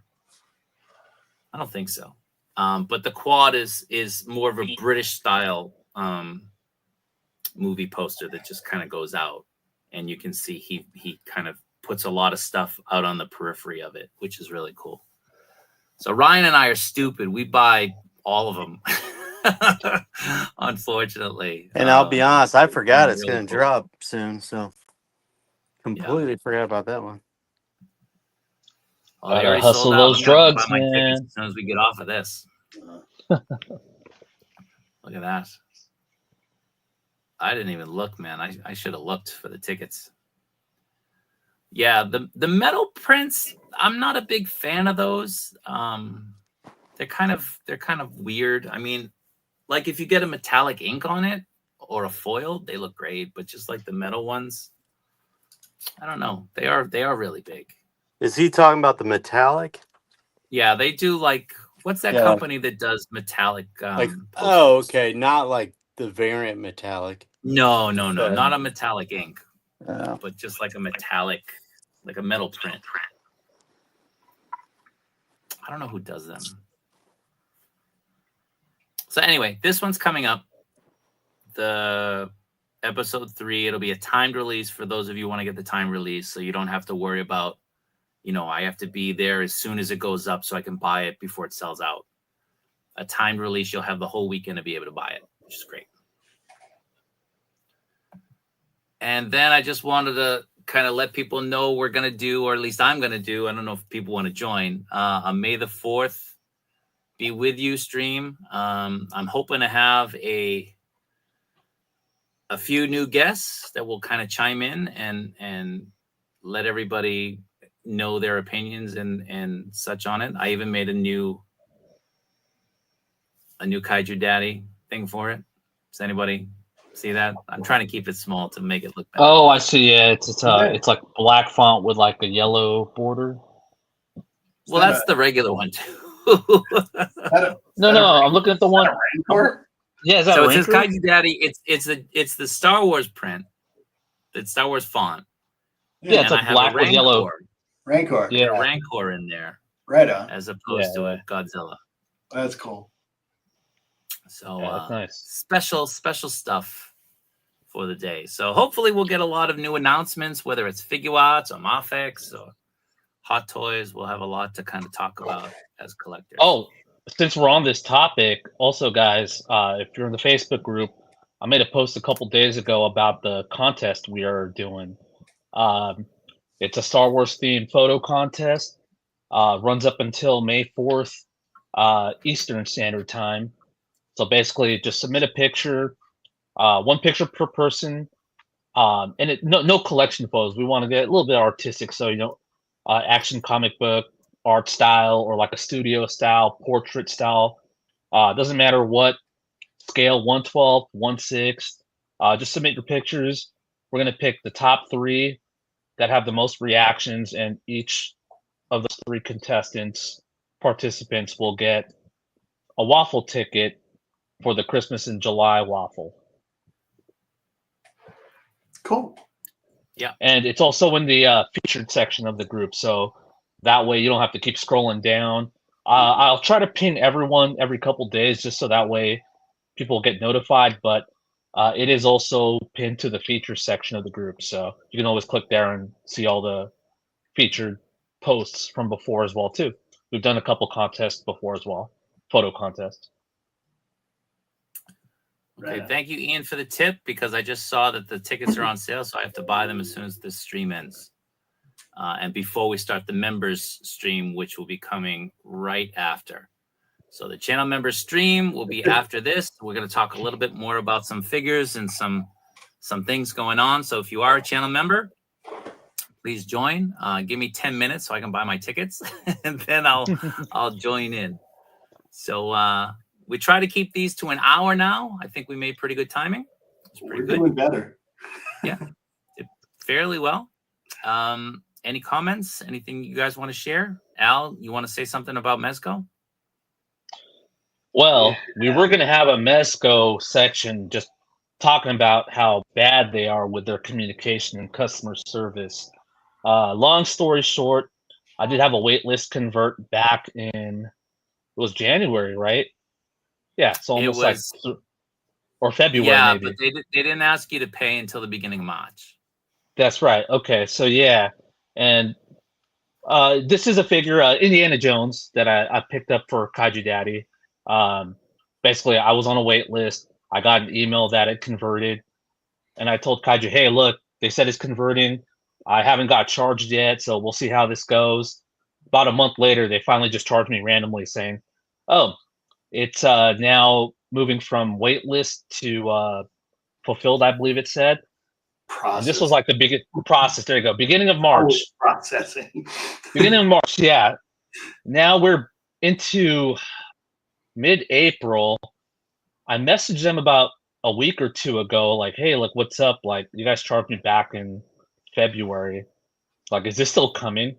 I don't think so. But the quad is more of a British style movie poster that just kind of goes out, and you can see he kind of puts a lot of stuff out on the periphery of it, which is really cool. So Ryan and I are stupid. We buy all of them, unfortunately. And I'll be honest, I forgot it's really going to cool. drop soon, so completely forgot about that one. Oh, I Gotta already hustle sold out. those I'm gonna drugs, buy my tickets man. as soon as we get off of this. Look at that. I didn't even look, man. I should have looked for the tickets. Yeah, the metal prints, I'm not a big fan of those. They're kind of weird. I mean, like if you get a metallic ink on it or a foil, they look great, but just like the metal ones, I don't know. They are really big. Is he talking about the metallic? Yeah, they do like what's that company that does metallic posters? Okay, not like the variant metallic. No, not a metallic ink. But just like a metallic, like a metal print. I don't know who does them. So anyway, this one's coming up. The episode 3. It'll be a timed release for those of you who want to get the time release, so you don't have to worry about, I have to be there as soon as it goes up so I can buy it before it sells out. A timed release, you'll have the whole weekend to be able to buy it, which is great. And then I just wanted to kind of let people know we're going to do, or at least I'm going to do, I don't know if people want to join, a May the 4th Be With You stream. I'm hoping to have a few new guests that will kind of chime in and let everybody know their opinions and such on it. I even made a new Kaiju Daddy thing for it. Does anybody see that? I'm trying to keep it small to make it look better. Oh, I see. Yeah, it's like black font with like a yellow border. Well, that's the regular one too. No, I'm looking at the one. Yeah, is that so Rancor? It says Kaiju Daddy. It's the Star Wars print. It's Star Wars font. Yeah, it's like black with yellow. Rancor. Yeah, a Rancor in there. Right on. As opposed to a Godzilla. That's cool. So that's nice. Special stuff for the day. So hopefully we'll get a lot of new announcements, whether it's Figuarts or MAFEX or Hot Toys. We'll have a lot to kind of talk about as collectors. Oh, since we're on this topic, also guys, if you're in the Facebook group, I made a post a couple days ago about the contest we are doing. It's a Star Wars themed photo contest. Runs up until May 4th, Eastern Standard Time. So basically, just submit a picture, 1 picture per person, and no collection photos. We want to get a little bit artistic, so action comic book art style or like a studio style, portrait style. Doesn't matter what scale, 1/12, 1/6. Just submit your pictures. We're gonna pick the top 3 that have the most reactions, and each of the 3 participants will get a waffle ticket for the Christmas in July waffle. Cool. Yeah. And it's also in the featured section of the group, so that way you don't have to keep scrolling down. I'll try to pin everyone every couple days just so that way people get notified, but it is also pinned to the features section of the group, so you can always click there and see all the featured posts from before as well too. We've done a couple contests before as well, photo contests. Okay, thank you, Ian, for the tip, because I just saw that the tickets are on sale, so I have to buy them as soon as this stream ends. And before we start the members stream, which will be coming right after. So the channel members stream will be after this. We're going to talk a little bit more about some figures and some things going on. So if you are a channel member, please join. Give me 10 minutes so I can buy my tickets, and then I'll join in. So we try to keep these to an hour now. I think we made pretty good timing. It's pretty good. Doing better. Yeah, fairly well. Any comments? Anything you guys want to share? Al, you want to say something about Mezco? Well, we were going to have a Mezco section just talking about how bad they are with their communication and customer service. Long story short, I did have a waitlist convert back in, it was January, right? Yeah, it's almost or February, yeah, maybe. But they didn't ask you to pay until the beginning of March. That's right. Okay, so yeah, and this is a figure, Indiana Jones, that I picked up for Kaiju Daddy. Basically, I was on a wait list. I got an email that it converted, and I told Kaiju, hey, look, they said it's converting. I haven't got charged yet, so we'll see how this goes. About a month later, they finally just charged me randomly saying, oh, it's now moving from wait list to fulfilled, I believe it said. And this was like the biggest process. There you go. Beginning of March. Processing. Beginning of March, yeah. Now we're into mid-April. I messaged them about a week or 2 ago, like, hey, look, what's up? Like, you guys charged me back in February. Like, is this still coming?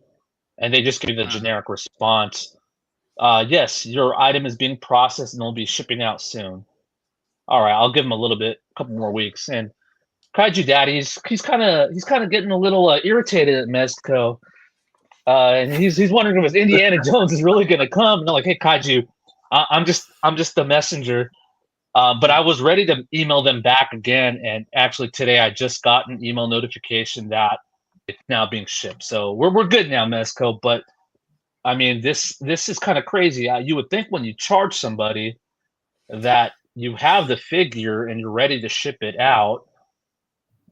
And they just gave me the generic response. Yes, your item is being processed and it'll be shipping out soon. All right, I'll give them a couple more weeks. And Kaiju Daddy, he's kind of getting a little irritated at Mezco, and he's wondering if Indiana Jones is really going to come. And I'm like, hey, Kaiju, I'm just the messenger. But I was ready to email them back again, and actually today I just got an email notification that it's now being shipped. So we're good now, Mezco. But I mean, this is kind of crazy. You would think when you charge somebody that you have the figure and you're ready to ship it out,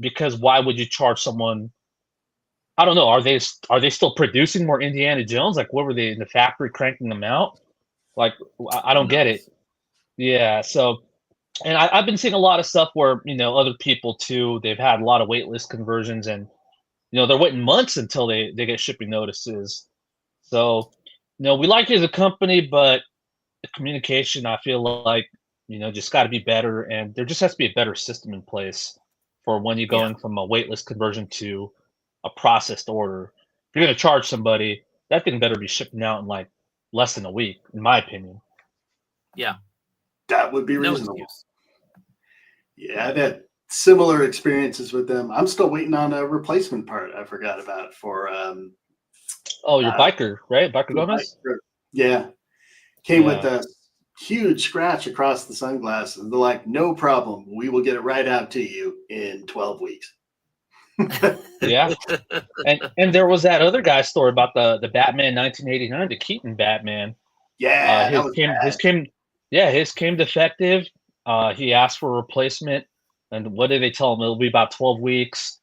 because why would you charge someone? I don't know. Are they still producing more Indiana Jones? Like, what were they in the factory cranking them out? Like, I don't get it. Yeah. So, and I've been seeing a lot of stuff where other people too. They've had a lot of waitlist conversions, and they're waiting months until they get shipping notices. So, we like you as a company, but the communication, I feel like, just got to be better, and there just has to be a better system in place for when you're going from a waitlist conversion to a processed order. If you're going to charge somebody, that thing better be shipping out in like less than a week, in my opinion. Yeah, that would be no reasonable. excuse. Yeah, I've had similar experiences with them. I'm still waiting on a replacement part I forgot about for. Your biker, right? Biker Gomez? Yeah. Came with a huge scratch across the sunglasses. They're like, no problem. We will get it right out to you in 12 weeks. Yeah. And there was that other guy's story about the Batman 1989, the Keaton Batman. Yeah, his came defective. He asked for a replacement, and what did they tell him? It'll be about 12 weeks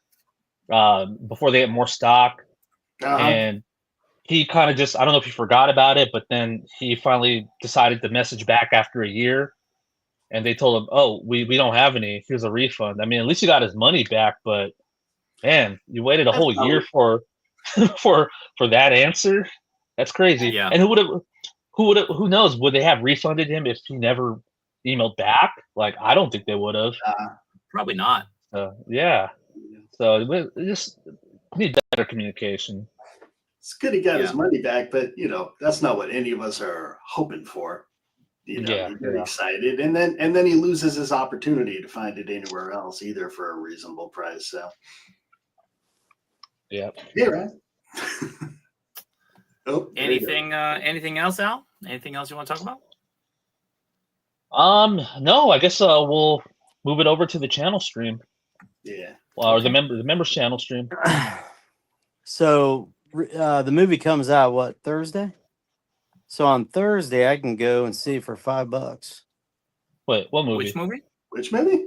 before they get more stock. And he kind of just, I don't know if he forgot about it, but then he finally decided to message back after a year, and they told him, "Oh, we don't have any. Here's a refund." I mean, at least he got his money back, but man, you waited a whole year for for that answer. That's crazy. Yeah. And who knows? Would they have refunded him if he never emailed back? Like, I don't think they would have. Probably not. Yeah. So it just need better communication. It's good he got his money back, but that's not what any of us are hoping for. You get excited, and then he loses his opportunity to find it anywhere else, either for a reasonable price. So, yeah, right. Anything else, Al? Anything else you want to talk about? No, I guess we'll move it over to the channel stream. Yeah. Or the members channel stream. So the movie comes out Thursday? So on Thursday I can go and see it for $5. Wait, what movie? Which movie?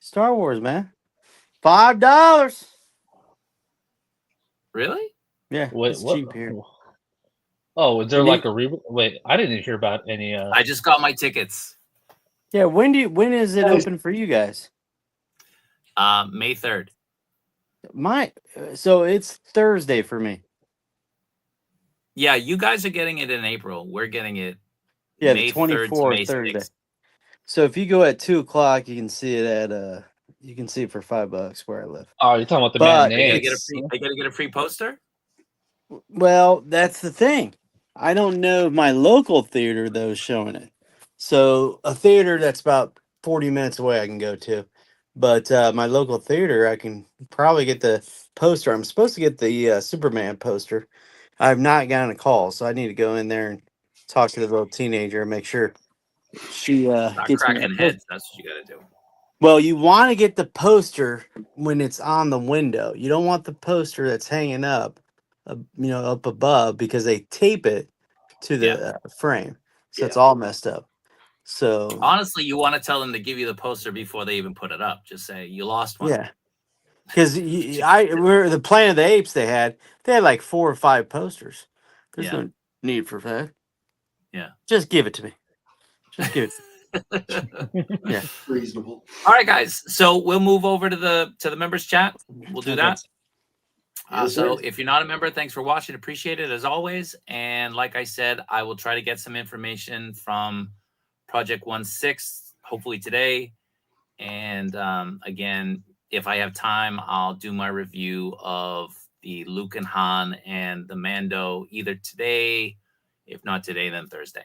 Star Wars, man. $5. Really? Yeah, it's cheap here. Oh, is there like a wait? I didn't hear about any. I just got my tickets. Yeah, when is it open for you guys? May 3rd. So it's Thursday for me. Yeah, you guys are getting it in April. We're getting it. Yeah, May the 24th Thursday. 6th. So if you go at 2:00, you can see it at you can see it for $5 where I live. Oh, you're talking about the matinee. They gotta get a free poster? Well, that's the thing. I don't know if my local theater though is showing it. So a theater that's about 40 minutes away I can go to. But my local theater, I can probably get the poster. I'm supposed to get the Superman poster. I've not gotten a call, so I need to go in there and talk to the little teenager and make sure she gets cracking heads. That's what you got to do. Well, you want to get the poster when it's on the window. You don't want the poster that's hanging up, up above, because they tape it to the frame, so it's all messed up. So honestly, you want to tell them to give you the poster before they even put it up. Just say you lost one. Yeah, because we're the Planet of the Apes. They had like 4 or 5 posters. There's no need for that. Yeah, just give it to me. Just give it. Yeah, reasonable. All right, guys. So we'll move over to the members chat. We'll do that. So if you're not a member, thanks for watching. Appreciate it as always. And like I said, I will try to get some information from Project 1/6 hopefully today. And again, if I have time, I'll do my review of the Luke and Han and the Mando either today. If not today, then Thursday.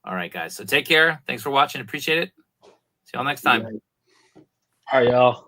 All right, guys. So take care. Thanks for watching. Appreciate it. See y'all next time. All right, y'all.